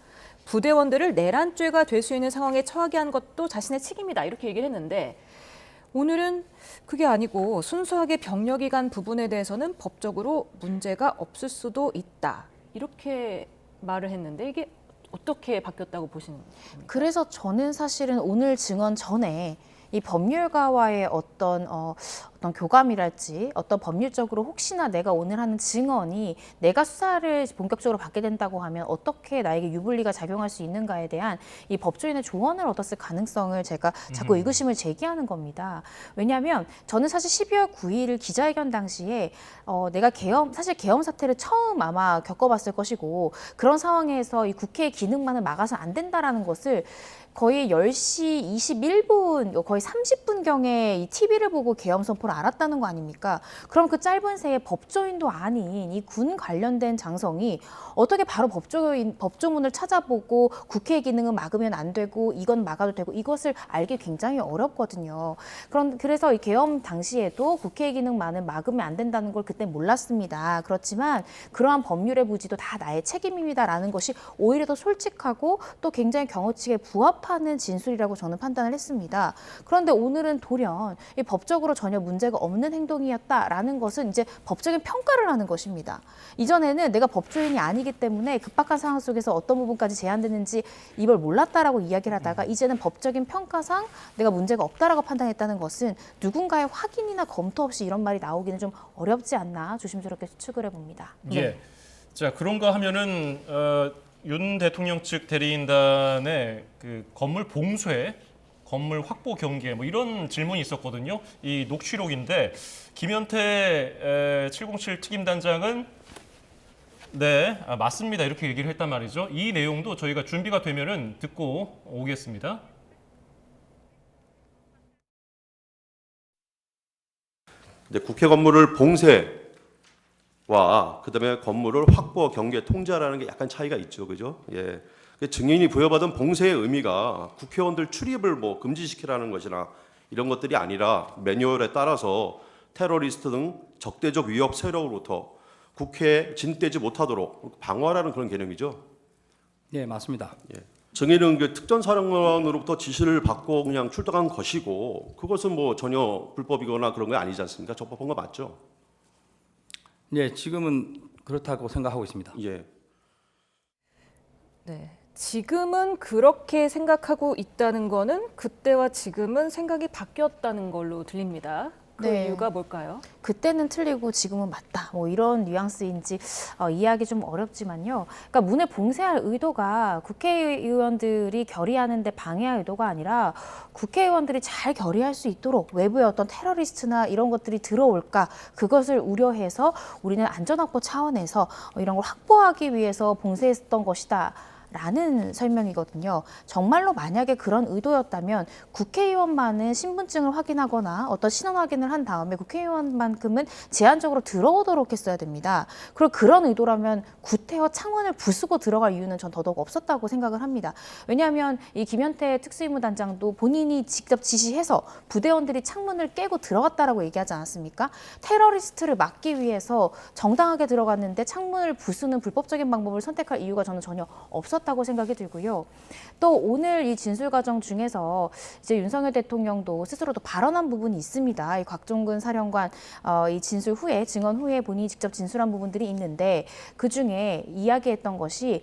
부대원들을 내란죄가 될 수 있는 상황에 처하게 한 것도 자신의 책임이다. 이렇게 얘기를 했는데, 오늘은 그게 아니고 순수하게 병력이 간 부분에 대해서는 법적으로 문제가 없을 수도 있다. 이렇게 말을 했는데 이게 어떻게 바뀌었다고 보시는 겁니까?
그래서 저는 사실은 오늘 증언 전에 이 법률가와의 어떤 교감이랄지, 어떤 법률적으로 혹시나 내가 오늘 하는 증언이 내가 수사를 본격적으로 받게 된다고 하면 어떻게 나에게 유불리가 작용할 수 있는가에 대한 이 법조인의 조언을 얻었을 가능성을 제가 자꾸 의구심을 제기하는 겁니다. 왜냐하면 저는 사실 12월 9일 기자회견 당시에 내가 사실 계엄 사태를 처음 아마 겪어봤을 것이고, 그런 상황에서 이 국회의 기능만을 막아서 안 된다라는 것을 거의 10시 21분, 거의 30분경에 이 TV를 보고 계엄 선포를 알았다는 거 아닙니까? 그럼 그 짧은 새에 법조인도 아닌 이 군 관련된 장성이 어떻게 바로 법조문을 찾아보고 국회의 기능은 막으면 안 되고 이건 막아도 되고, 이것을 알기 굉장히 어렵거든요. 그래서 이 계엄 당시에도 국회의 기능만은 막으면 안 된다는 걸 그때 몰랐습니다. 그렇지만 그러한 법률의 부지도 다 나의 책임입니다라는 것이 오히려 더 솔직하고 또 굉장히 경호칙에 부합하는 진술이라고 저는 판단을 했습니다. 그런데 오늘은 돌연 이 법적으로 전혀 문제가 없는 행동이었다라는 것은 이제 법적인 평가를 하는 것입니다. 이전에는 내가 법조인이 아니기 때문에 급박한 상황 속에서 어떤 부분까지 제한되는지 이걸 몰랐다라고 이야기를 하다가 이제는 법적인 평가상 내가 문제가 없다라고 판단했다는 것은 누군가의 확인이나 검토 없이 이런 말이 나오기는 좀 어렵지 않나 조심스럽게 추측을 해봅니다.
예. 자, 그런가 하면은 윤 대통령 측 대리인단의 그 건물 봉쇄, 건물 확보 경계 뭐 이런 질문이 있었거든요. 이 녹취록인데 김현태 707 특임단장은 네, 맞습니다. 이렇게 얘기를 했단 말이죠. 이 내용도 저희가 준비가 되면은 듣고 오겠습니다.
이제 국회 건물을 봉쇄와 그다음에 건물을 확보, 경계, 통제하라는 게 약간 차이가 있죠, 그죠? 예. 증인이 부여받은 봉쇄의 의미가 국회의원들 출입을 뭐 금지시키라는 것이나 이런 것들이 아니라 매뉴얼에 따라서 테러리스트 등 적대적 위협 세력으로부터 국회에 진입되지 못하도록 방어하라는 그런 개념이죠.
네, 맞습니다.
예. 정의는 그 특전사령관으로부터 지시를 받고 그냥 출동한 것이고 그것은 뭐 전혀 불법이거나 그런 게 아니지 않습니까? 적법한 거 맞죠?
네, 지금은 그렇다고 생각하고 있습니다.
예.
네. 지금은 그렇게 생각하고 있다는 거는 그때와 지금은 생각이 바뀌었다는 걸로 들립니다. 그
네.
이유가 뭘까요?
그때는 틀리고 지금은 맞다. 뭐 이런 뉘앙스인지 이해하기 좀 어렵지만요. 그러니까 문을 봉쇄할 의도가 국회의원들이 결의하는데 방해할 의도가 아니라 국회의원들이 잘 결의할 수 있도록 외부의 어떤 테러리스트나 이런 것들이 들어올까 그것을 우려해서 우리는 안전확보 차원에서 이런 걸 확보하기 위해서 봉쇄했던 것이다. 라는 설명이거든요. 정말로 만약에 그런 의도였다면 국회의원만은 신분증을 확인하거나 어떤 신원 확인을 한 다음에 국회의원만큼은 제한적으로 들어오도록 했어야 됩니다. 그리고 그런 의도라면 구태여 창문을 부수고 들어갈 이유는 전 더더욱 없었다고 생각을 합니다. 왜냐하면 이 김현태 특수임무단장도 본인이 직접 지시해서 부대원들이 창문을 깨고 들어갔다라고 얘기하지 않았습니까? 테러리스트를 막기 위해서 정당하게 들어갔는데 창문을 부수는 불법적인 방법을 선택할 이유가 저는 전혀 없었다고 생각이 들고요. 또 오늘 이 진술 과정 중에서 이제 윤석열 대통령도 스스로도 발언한 부분이 있습니다. 이 곽종근 사령관 이 진술 후에 증언 후에 본인이 직접 진술한 부분들이 있는데 그 중에 이야기했던 것이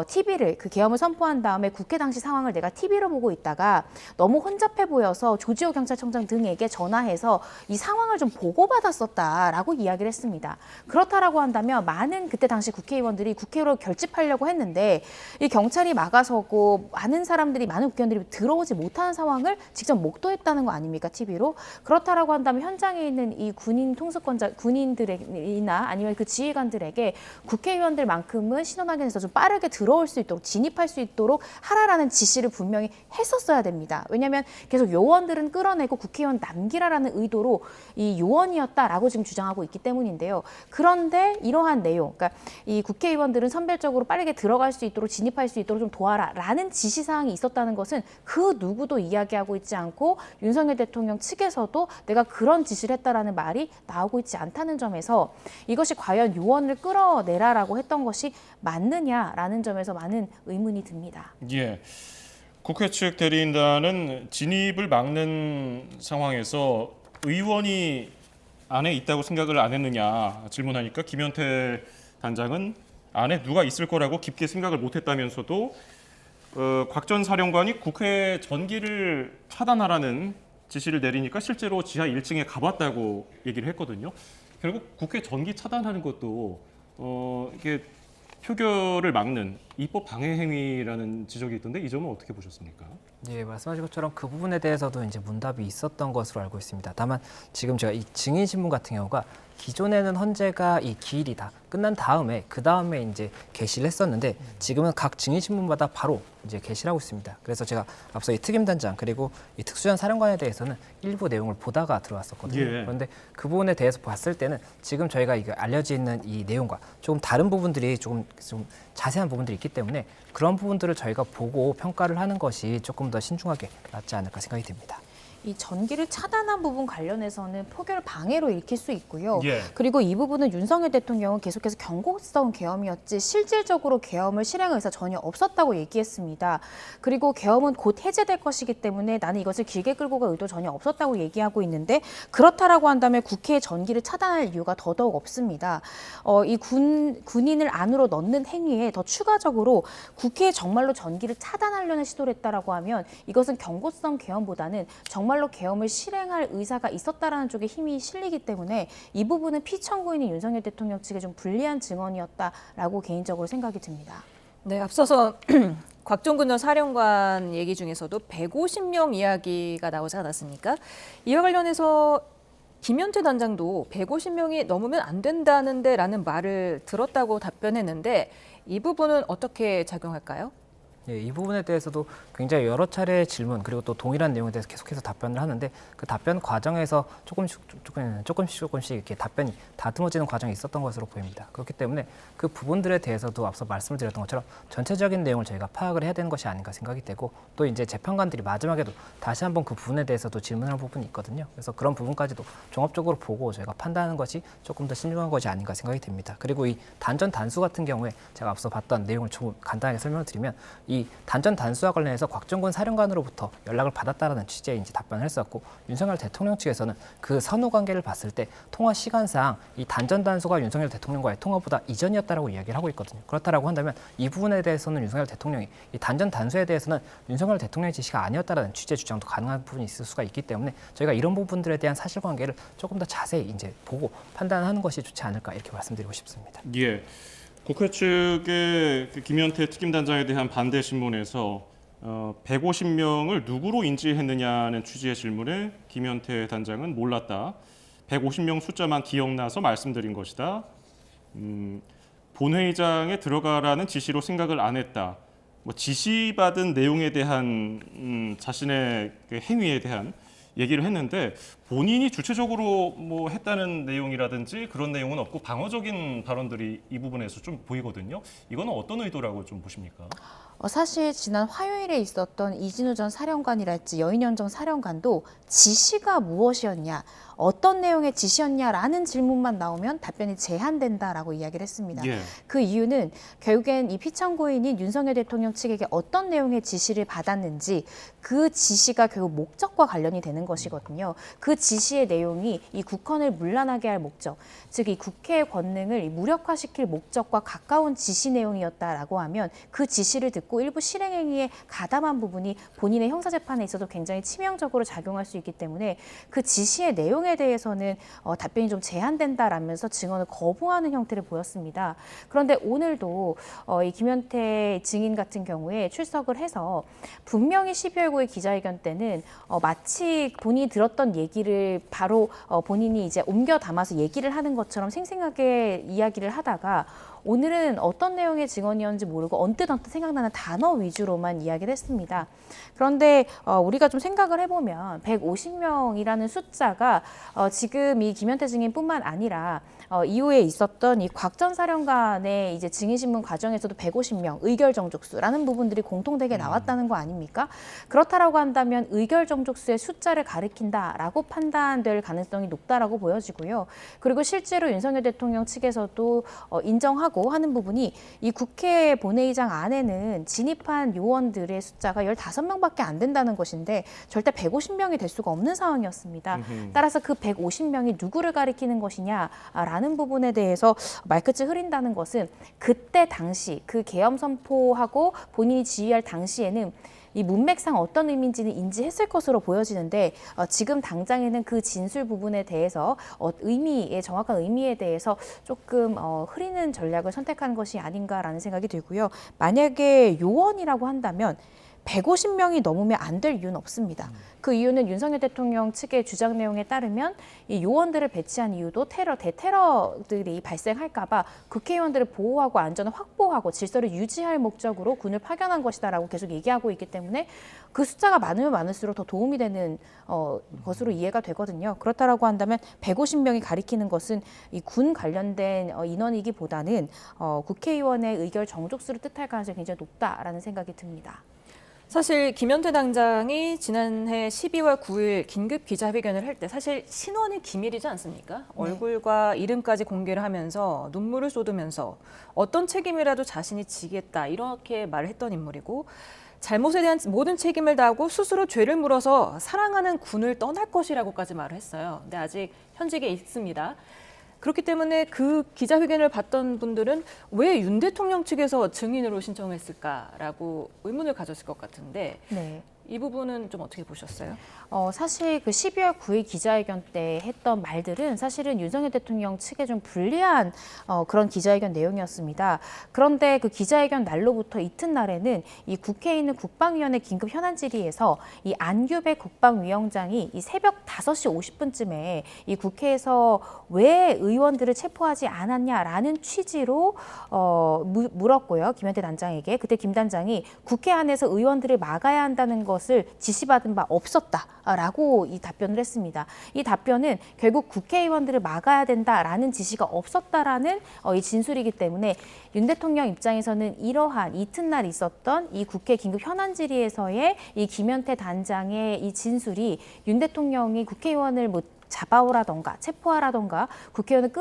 TV를 그 계엄을 선포한 다음에 국회 당시 상황을 내가 TV로 보고 있다가 너무 혼잡해 보여서 조지호 경찰청장 등에게 전화해서 이 상황을 좀 보고받았었다라고 이야기를 했습니다. 그렇다라고 한다면 많은 그때 당시 국회의원들이 국회로 결집하려고 했는데 이 경찰이 막아서고 많은 사람들이 많은 국회의원들이 들어오지 못하는 상황을 직접 목도했다는 거 아닙니까? TV로. 그렇다라고 한다면 현장에 있는 이 군인 통수권자 군인들이나 아니면 그 지휘관들에게 국회의원들만큼은 신원 확인해서 좀 빠르게 들어올 수 있도록 진입할 수 있도록 하라라는 지시를 분명히 했었어야 됩니다. 왜냐하면 계속 요원들은 끌어내고 국회의원 남기라라는 의도로 이 요원이었다라고 지금 주장하고 있기 때문인데요. 그런데 이러한 내용, 그러니까 이 국회의원들은 선별적으로 빠르게 들어갈 수 있도록 진입할 수 있도록 좀 도와라라는 지시사항이 있었다는 것은 그 누구도 이야기하고 있지 않고 윤석열 대통령 측에서도 내가 그런 지시를 했다라는 말이 나오고 있지 않다는 점에서 이것이 과연 요원을 끌어내라라고 했던 것이 맞느냐라는 점에서 많은 의문이 듭니다.
예. 국회 측 대리인단은 진입을 막는 상황에서 의원이 안에 있다고 생각을 안 했느냐 질문하니까 김현태 단장은 안에 누가 있을 거라고 깊게 생각을 못했다면서도 곽 전 사령관이 국회 전기를 차단하라는 지시를 내리니까 실제로 지하 1층에 가봤다고 얘기를 했거든요. 결국 국회 전기 차단하는 것도 이게 표결을 막는 입법 방해 행위라는 지적이 있던데 이 점은 어떻게 보셨습니까?
예, 말씀하신 것처럼 그 부분에 대해서도 이제 문답이 있었던 것으로 알고 있습니다. 다만 지금 제가 이 증인 신문 같은 경우가 기존에는 헌재가 이 기일이 다 끝난 다음에 그 다음에 이제 게시를 했었는데 지금은 각 증인 신문마다 바로 이제 게시를 하고 있습니다. 그래서 제가 앞서 이 특임단장 그리고 이 특수현 사령관에 대해서는 일부 내용을 보다가 들어왔었거든요.
예.
그런데 그 부분에 대해서 봤을 때는 지금 저희가 이게 알려져 있는 이 내용과 조금 다른 부분들이 좀 자세한 부분들이 있기 때문에 그런 부분들을 저희가 보고 평가를 하는 것이 조금 더 신중하게 낫지 않을까 생각이 듭니다.
이 전기를 차단한 부분 관련해서는 표결 방해로 읽힐 수 있고요.
예.
그리고 이 부분은 윤석열 대통령은 계속해서 경고성 계엄이었지 실질적으로 계엄을 실행할 의사 전혀 없었다고 얘기했습니다. 그리고 계엄은 곧 해제될 것이기 때문에 나는 이것을 길게 끌고 갈 의도 전혀 없었다고 얘기하고 있는데 그렇다라고 한다면 국회의 전기를 차단할 이유가 더더욱 없습니다. 이 군인을 안으로 넣는 행위에 더 추가적으로 국회에 정말로 전기를 차단하려는 시도를 했다라고 하면 이것은 경고성 계엄보다는 정말로 계엄을 실행할 의사가 있었다라는 쪽에 힘이 실리기 때문에 이 부분은 피청구인인 윤석열 대통령 측에 좀 불리한 증언이었다라고 개인적으로 생각이 듭니다.
네, 앞서서 곽종근 전 사령관 얘기 중에서도 150명 이야기가 나오지 않았습니까? 이와 관련해서 김현태 단장도 150명이 넘으면 안 된다는데 라는 말을 들었다고 답변했는데 이 부분은 어떻게 작용할까요?
예, 이 부분에 대해서도 굉장히 여러 차례 질문 그리고 또 동일한 내용에 대해서 계속해서 답변을 하는데 그 답변 과정에서 조금씩 이렇게 답변이 다듬어지는 과정이 있었던 것으로 보입니다. 그렇기 때문에 그 부분들에 대해서도 앞서 말씀을 드렸던 것처럼 전체적인 내용을 저희가 파악을 해야 되는 것이 아닌가 생각이 되고 또 이제 재판관들이 마지막에도 다시 한번 그 부분에 대해서도 질문할 부분이 있거든요. 그래서 그런 부분까지도 종합적으로 보고 저희가 판단하는 것이 조금 더 신중한 것이 아닌가 생각이 됩니다. 그리고 이 단전 단수 같은 경우에 제가 앞서 봤던 내용을 좀 간단하게 설명을 드리면 이 단전 단수와 관련해서 곽종근 사령관으로부터 연락을 받았다라는 취지의 이제 답변을 했었고 윤석열 대통령 측에서는 그 선후 관계를 봤을 때 통화 시간상 이 단전 단수가 윤석열 대통령과의 통화보다 이전이었다라고 이야기를 하고 있거든요. 그렇다라고 한다면 이 부분에 대해서는 윤석열 대통령이 이 단전 단수에 대해서는 윤석열 대통령의 지시가 아니었다라는 취지의 주장도 가능한 부분이 있을 수가 있기 때문에 저희가 이런 부분들에 대한 사실관계를 조금 더 자세히 이제 보고 판단하는 것이 좋지 않을까 이렇게 말씀드리고 싶습니다.
예. 국회 측의 그 김현태 특임단장에 대한 반대 신문에서 150명을 누구로 인지했느냐는 취지의 질문에 김현태 단장은 몰랐다. 150명 숫자만 기억나서 말씀드린 것이다. 본회의장에 들어가라는 지시로 생각을 안 했다. 뭐 지시받은 내용에 대한 자신의 그 행위에 대한 얘기를 했는데 본인이 주체적으로 뭐 했다는 내용이라든지 그런 내용은 없고 방어적인 발언들이 이 부분에서 좀 보이거든요. 이거는 어떤 의도라고 좀 보십니까?
사실 지난 화요일에 있었던 이진우 전 사령관이랄지 여인영 전 사령관도 지시가 무엇이었냐, 어떤 내용의 지시였냐라는 질문만 나오면 답변이 제한된다라고 이야기를 했습니다.
예.
그 이유는 결국엔 이 피청구인인 윤석열 대통령 측에게 어떤 내용의 지시를 받았는지 그 지시가 결국 목적과 관련이 되는 것이거든요. 그 지시의 내용이 이 국헌을 문란하게 할 목적, 즉 이 국회의 권능을 무력화시킬 목적과 가까운 지시 내용이었다라고 하면 그 지시를 듣고 일부 실행행위에 가담한 부분이 본인의 형사재판에 있어도 굉장히 치명적으로 작용할 수 있기 때문에 그 지시의 내용에 대해서는 답변이 좀 제한된다라면서 증언을 거부하는 형태를 보였습니다. 그런데 오늘도 이 김현태 증인 같은 경우에 출석을 해서 분명히 12월 9일 기자회견 때는 마치 본인이 들었던 얘기를 바로 본인이 이제 옮겨 담아서 얘기를 하는 것처럼 생생하게 이야기를 하다가 오늘은 어떤 내용의 증언이었는지 모르고 언뜻 생각나는 단어 위주로만 이야기를 했습니다. 그런데 우리가 좀 생각을 해보면 150명이라는 숫자가 지금 이 김현태 증인뿐만 아니라 이후에 있었던 이 곽 전 사령관의 이제 증인신문 과정에서도 150명 의결 정족수라는 부분들이 공통되게 나왔다는 거 아닙니까? 그렇다라고 한다면 의결 정족수의 숫자를 가리킨다라고 판단될 가능성이 높다라고 보여지고요. 그리고 실제로 윤석열 대통령 측에서도 인정하고 하는 부분이 이 국회 본회의장 안에는 진입한 요원들의 숫자가 15명밖에 안 된다는 것인데 절대 150명이 될 수가 없는 상황이었습니다. 따라서 그 150명이 누구를 가리키는 것이냐라는 부분에 대해서 말끝을 흐린다는 것은 그때 당시 그 계엄 선포하고 본인이 지휘할 당시에는 이 문맥상 어떤 의미인지는 인지했을 것으로 보여지는데 지금 당장에는 그 진술 부분에 대해서 정확한 의미에 대해서 조금 흐리는 전략을 선택하는 것이 아닌가라는 생각이 들고요. 만약에 요원이라고 한다면 150명이 넘으면 안 될 이유는 없습니다. 그 이유는 윤석열 대통령 측의 주장 내용에 따르면 이 요원들을 배치한 이유도 대테러들이 발생할까 봐 국회의원들을 보호하고 안전을 확보하고 질서를 유지할 목적으로 군을 파견한 것이다라고 계속 얘기하고 있기 때문에 그 숫자가 많으면 많을수록 더 도움이 되는 것으로 이해가 되거든요. 그렇다라고 한다면 150명이 가리키는 것은 이 군 관련된 인원이기보다는 국회의원의 의결 정족수를 뜻할 가능성이 굉장히 높다라는 생각이 듭니다.
사실 김현태 당장이 지난해 12월 9일 긴급 기자회견을 할 때 사실 신원이 기밀이지 않습니까? 네. 얼굴과 이름까지 공개를 하면서 눈물을 쏟으면서 어떤 책임이라도 자신이 지겠다 이렇게 말을 했던 인물이고 잘못에 대한 모든 책임을 다하고 스스로 죄를 물어서 사랑하는 군을 떠날 것이라고까지 말을 했어요. 근데 아직 현직에 있습니다. 그렇기 때문에 그 기자회견을 봤던 분들은 왜 윤 대통령 측에서 증인으로 신청했을까라고 의문을 가졌을 것 같은데
네.
이 부분은 좀 어떻게 보셨어요?
사실 그 12월 9일 기자회견 때 했던 말들은 사실은 윤석열 대통령 측에 좀 불리한 그런 기자회견 내용이었습니다. 그런데 그 기자회견 날로부터 이튿날에는 이 국회에 있는 국방위원회 긴급 현안 질의에서 이 안규백 국방위원장이 이 새벽 5시 50분쯤에 이 국회에서 왜 의원들을 체포하지 않았냐라는 취지로 물었고요. 김현태 단장에게. 그때 김 단장이 국회 안에서 의원들을 막아야 한다는 것을 지시받은 바 없었다라고 이 답변을 했습니다. 이 답변은 결국 국회의원들을 막아야 된다라는 지시가 없었다라는 이 진술이기 때문에 윤 대통령 입장에서는 이러한 이튿날 있었던 이 국회 긴급 현안 질의에서의 이 김현태 단장의 이 진술이 윤 대통령이 국회의원을 잡아오라던가 체포하라던가 국회의원을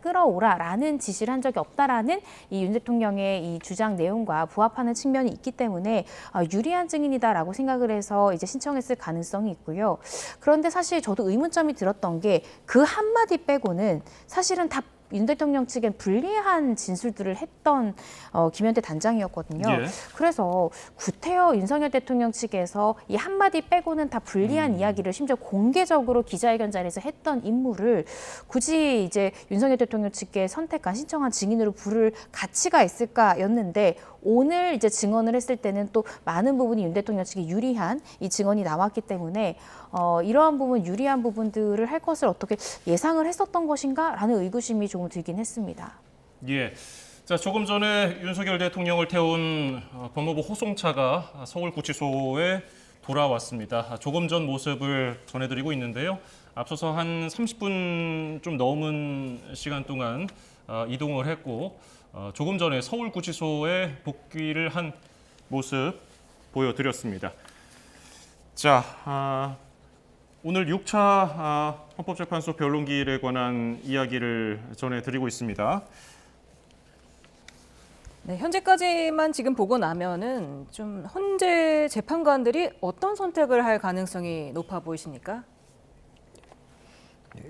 끌어오라라는 지시를 한 적이 없다라는 이 윤 대통령의 이 주장 내용과 부합하는 측면이 있기 때문에 유리한 증인이다라고 생각을 해서 이제 신청했을 가능성이 있고요. 그런데 사실 저도 의문점이 들었던 게 그 한마디 빼고는 사실은 다 윤 대통령 측엔 불리한 진술들을 했던 김현태 단장이었거든요.
예.
그래서 구태여 윤석열 대통령 측에서 이 한마디 빼고는 다 불리한 이야기를 심지어 공개적으로 기자회견 자리에서 했던 인물을 굳이 이제 윤석열 대통령 측에 선택한 신청한 증인으로 부를 가치가 있을까였는데 오늘 이제 증언을 했을 때는 또 많은 부분이 윤 대통령 측에 유리한 이 증언이 나왔기 때문에 이러한 부분 유리한 부분들을 할 것을 어떻게 예상을 했었던 것인가라는 의구심이 조금 들긴 했습니다.
예. 자, 조금 전에 윤석열 대통령을 태운 법무부 호송차가 서울구치소에 돌아왔습니다. 조금 전 모습을 전해드리고 있는데요. 앞서서 한 30분 좀 넘은 시간 동안 이동을 했고 조금 전에 서울구치소에 복귀를 한 모습 보여드렸습니다. 자, 오늘 6차 헌법재판소 변론기일에 관한 이야기를 전해드리고 있습니다.
네, 현재까지만 지금 보고 나면은 좀 헌재 재판관들이 어떤 선택을 할 가능성이 높아 보이십니까?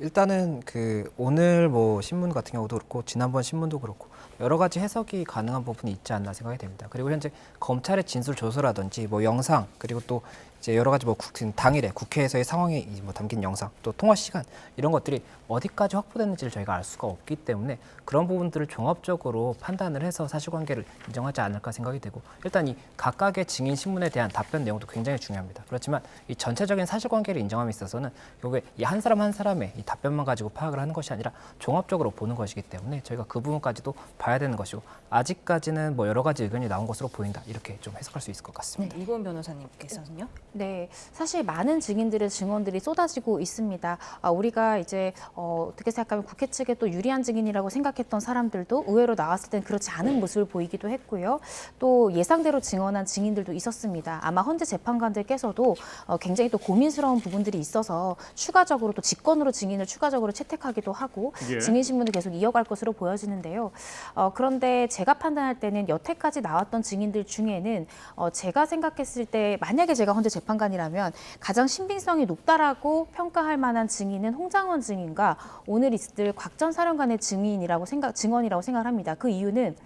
일단은 그 오늘 뭐 신문 같은 경우도 그렇고 지난번 신문도 그렇고 여러 가지 해석이 가능한 부분이 있지 않나 생각이 됩니다. 그리고 현재 검찰의 진술 조서라든지 뭐 영상 그리고 또 이제 여러 가지 뭐 당일에 국회에서의 상황이 뭐 담긴 영상 또 통화 시간 이런 것들이 어디까지 확보됐는지를 저희가 알 수가 없기 때문에 그런 부분들을 종합적으로 판단을 해서 사실관계를 인정하지 않을까 생각이 되고 일단 이 각각의 증인 신문에 대한 답변 내용도 굉장히 중요합니다. 그렇지만 이 전체적인 사실관계를 인정함에 있어서는 결국에 이 한 사람 한 사람의 이 답변만 가지고 파악을 하는 것이 아니라 종합적으로 보는 것이기 때문에 저희가 그 부분까지도 봐야 되는 것이고 아직까지는 뭐 여러 가지 의견이 나온 것으로 보인다 이렇게 좀 해석할 수 있을 것 같습니다.
네, 이고은 변호사님께서는요?
네, 사실 많은 증인들의 증언들이 쏟아지고 있습니다. 우리가 이제 어떻게 생각하면 국회 측에 또 유리한 증인이라고 생각했던 사람들도 의외로 나왔을 땐 그렇지 않은 모습을 보이기도 했고요. 또 예상대로 증언한 증인들도 있었습니다. 아마 헌재 재판관들께서도 굉장히 또 고민스러운 부분들이 있어서 추가적으로 또 직권으로 증인을 추가적으로 채택하기도 하고 증인 신문을 계속 이어갈 것으로 보여지는데요. 그런데 제가 판단할 때는 여태까지 나왔던 증인들 중에는 제가 생각했을 때 만약에 제가 헌재 재판관이라면 가장 신빙성이 높다라고 평가할 만한 증인은 홍장원 증인과 오늘 있을 곽 전 사령관의 증언이라고 생각을 합니다. 그 이유는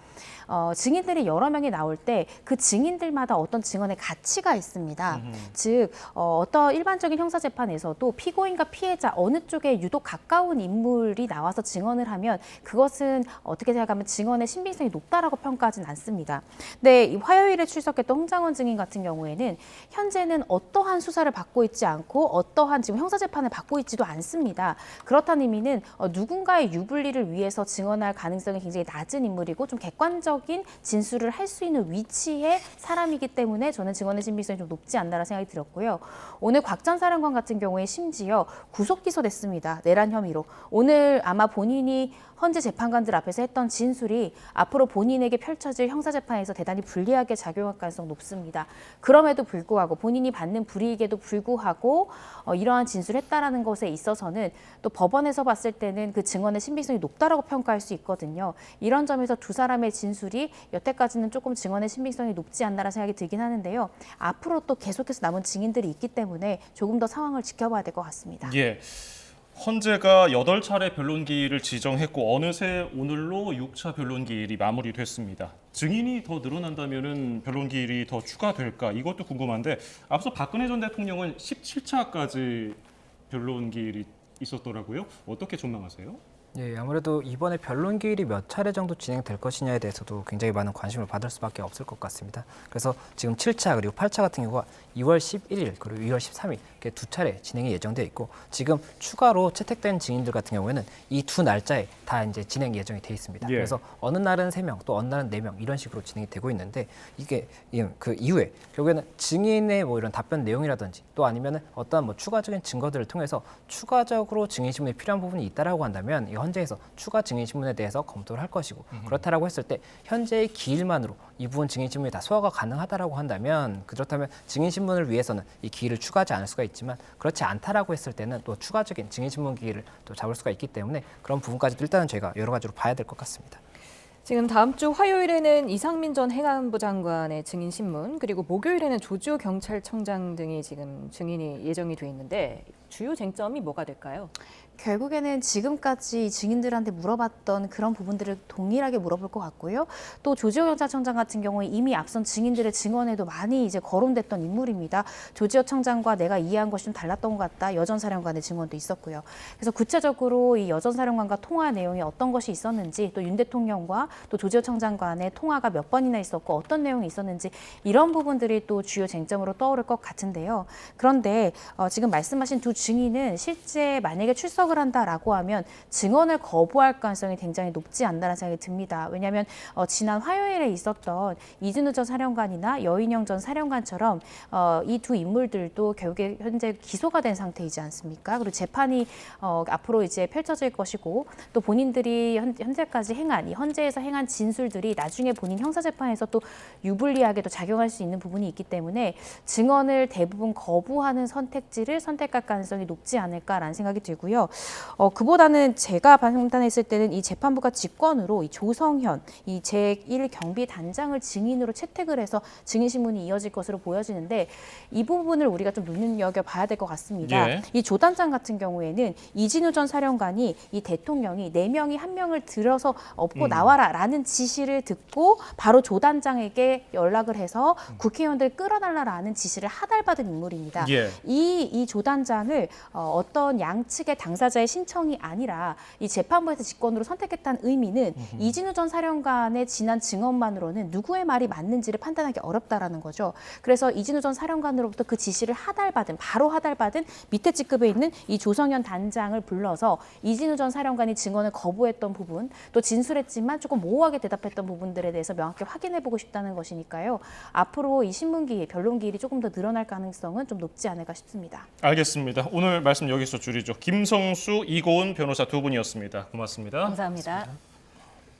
증인들이 여러 명이 나올 때 그 증인들마다 어떤 증언의 가치가 있습니다. 즉 어떤 일반적인 형사재판에서도 피고인과 피해자 어느 쪽에 유독 가까운 인물이 나와서 증언을 하면 그것은 어떻게 생각하면 증언의 신빙성이 높다라고 평가하진 않습니다. 근데 이 화요일에 출석했던 홍장원 증인 같은 경우에는 현재는 어떠한 수사를 받고 있지 않고 어떠한 지금 형사재판을 받고 있지도 않습니다. 그렇다는 의미는 누군가의 유불리를 위해서 증언할 가능성이 굉장히 낮은 인물이고 좀 객관적인 진술을 할 수 있는 위치의 사람이기 때문에 저는 증언의 신빙성이 좀 높지 않나라는 생각이 들었고요. 오늘 곽 전 사령관 같은 경우에 심지어 구속 기소됐습니다. 내란 혐의로. 오늘 아마 본인이 헌재 재판관들 앞에서 했던 진술이 앞으로 본인에게 펼쳐질 형사재판에서 대단히 불리하게 작용할 가능성이 높습니다. 그럼에도 불구하고 본인이 받는 불이익에도 불구하고 이러한 진술을 했다라는 것에 있어서는 또 법원에서 봤을 때는 그 증언의 신빙성이 높다라고 평가할 수 있거든요. 이런 점에서 두 사람의 진술이 여태까지는 조금 증언의 신빙성이 높지 않나라는 생각이 들긴 하는데요. 앞으로 또 계속해서 남은 증인들이 있기 때문에 조금 더 상황을 지켜봐야 될 것 같습니다.
예. 헌재가 8차례 변론기일을 지정했고 어느새 오늘로 6차 변론기일이 마무리됐습니다. 증인이 더 늘어난다면 변론기일이 더 추가될까? 이것도 궁금한데 앞서 박근혜 전 대통령은 17차까지 변론기일이 있었더라고요. 어떻게 전망하세요?
예, 아무래도 이번에 변론 기일이 몇 차례 정도 진행될 것이냐에 대해서도 굉장히 많은 관심을 받을 수밖에 없을 것 같습니다. 그래서 지금 7차 그리고 8차 같은 경우가 2월 11일 그리고 2월 13일 이렇게 2차례 진행이 예정돼 있고 지금 추가로 채택된 증인들 같은 경우에는 이 두 날짜에 다 이제 진행 예정이 돼 있습니다.
예.
그래서 어느 날은 3명 또 어느 날은 4명 이런 식으로 진행이 되고 있는데 이게 그 이후에 결국에는 증인의 뭐 이런 답변 내용이라든지 또 아니면은 어떠한 뭐 추가적인 증거들을 통해서 추가적으로 증인 신문이 필요한 부분이 있다라고 한다면 이 헌재에서 추가 증인 신문에 대해서 검토를 할 것이고 그렇다라고 했을 때 현재의 기일만으로 이 부분 증인 신문이 다 소화가 가능하다라고 한다면 그렇다면 증인 신문을 위해서는 이 기일을 추가하지 않을 수가 있지만 그렇지 않다라고 했을 때는 또 추가적인 증인 신문 기일을 또 잡을 수가 있기 때문에 그런 부분까지도 일단은 저희가 여러 가지로 봐야 될 것 같습니다.
지금 다음 주 화요일에는 이상민 전 행안부 장관의 증인 신문 그리고 목요일에는 조지호 경찰청장 등이 지금 증인이 예정이 돼 있는데 주요 쟁점이 뭐가 될까요?
결국에는 지금까지 증인들한테 물어봤던 그런 부분들을 동일하게 물어볼 것 같고요. 또 조지호 경찰청장 같은 경우에 이미 앞선 증인들의 증언에도 많이 이제 거론됐던 인물입니다. 조지호 청장과 내가 이해한 것이 좀 달랐던 것 같다. 여전 사령관의 증언도 있었고요. 그래서 구체적으로 이 여전 사령관과 통화 내용이 어떤 것이 있었는지 또 윤 대통령과 또 조지호 청장 간의 통화가 몇 번이나 있었고 어떤 내용이 있었는지 이런 부분들이 또 주요 쟁점으로 떠오를 것 같은데요. 그런데 지금 말씀하신 두 증인은 실제 만약에 출석을 한다라고 하면 증언을 거부할 가능성이 굉장히 높지 않나라는 생각이 듭니다. 왜냐하면 지난 화요일에 있었던 이진우 전 사령관이나 여인영 전 사령관처럼 이 두 인물들도 결국에 현재 기소가 된 상태이지 않습니까? 그리고 재판이 앞으로 이제 펼쳐질 것이고 또 본인들이 현재까지 행한 이 헌재에서 행한 진술들이 나중에 본인 형사재판에서 또 유불리하게도 작용할 수 있는 부분이 있기 때문에 증언을 대부분 거부하는 선택지를 선택할 가능성이 높지 않을까라는 생각이 들고요. 그보다는 제가 판단했을 때는 이 재판부가 직권으로 이 조성현 이 제1경비단장을 증인으로 채택을 해서 증인 신문이 이어질 것으로 보여지는데 이 부분을 우리가 좀 눈여겨봐야 될 것 같습니다.
예.
이 조 단장 같은 경우에는 이진우 전 사령관이 이 대통령이 4명이 1명을 들어서 업고 나와라라는 지시를 듣고 바로 조 단장에게 연락을 해서 국회의원들 끌어달라라는 지시를 하달받은 인물입니다.
예.
이 조 단장을 어떤 양측의 당사자의 신청이 아니라 이 재판부에서 직권으로 선택했다는 의미는 이진우 전 사령관의 지난 증언만으로는 누구의 말이 맞는지를 판단하기 어렵다라는 거죠. 그래서 이진우 전 사령관으로부터 그 지시를 바로 하달받은 밑에 직급에 있는 이 조성현 단장을 불러서 이진우 전 사령관이 증언을 거부했던 부분, 또 진술했지만 조금 모호하게 대답했던 부분들에 대해서 명확히 확인해보고 싶다는 것이니까요. 앞으로 이 신문기일, 변론기일이 조금 더 늘어날 가능성은 좀 높지 않을까 싶습니다.
알겠습니다. 오늘 말씀 여기서 줄이죠. 김성수, 이고은 변호사 두 분이었습니다. 고맙습니다.
감사합니다.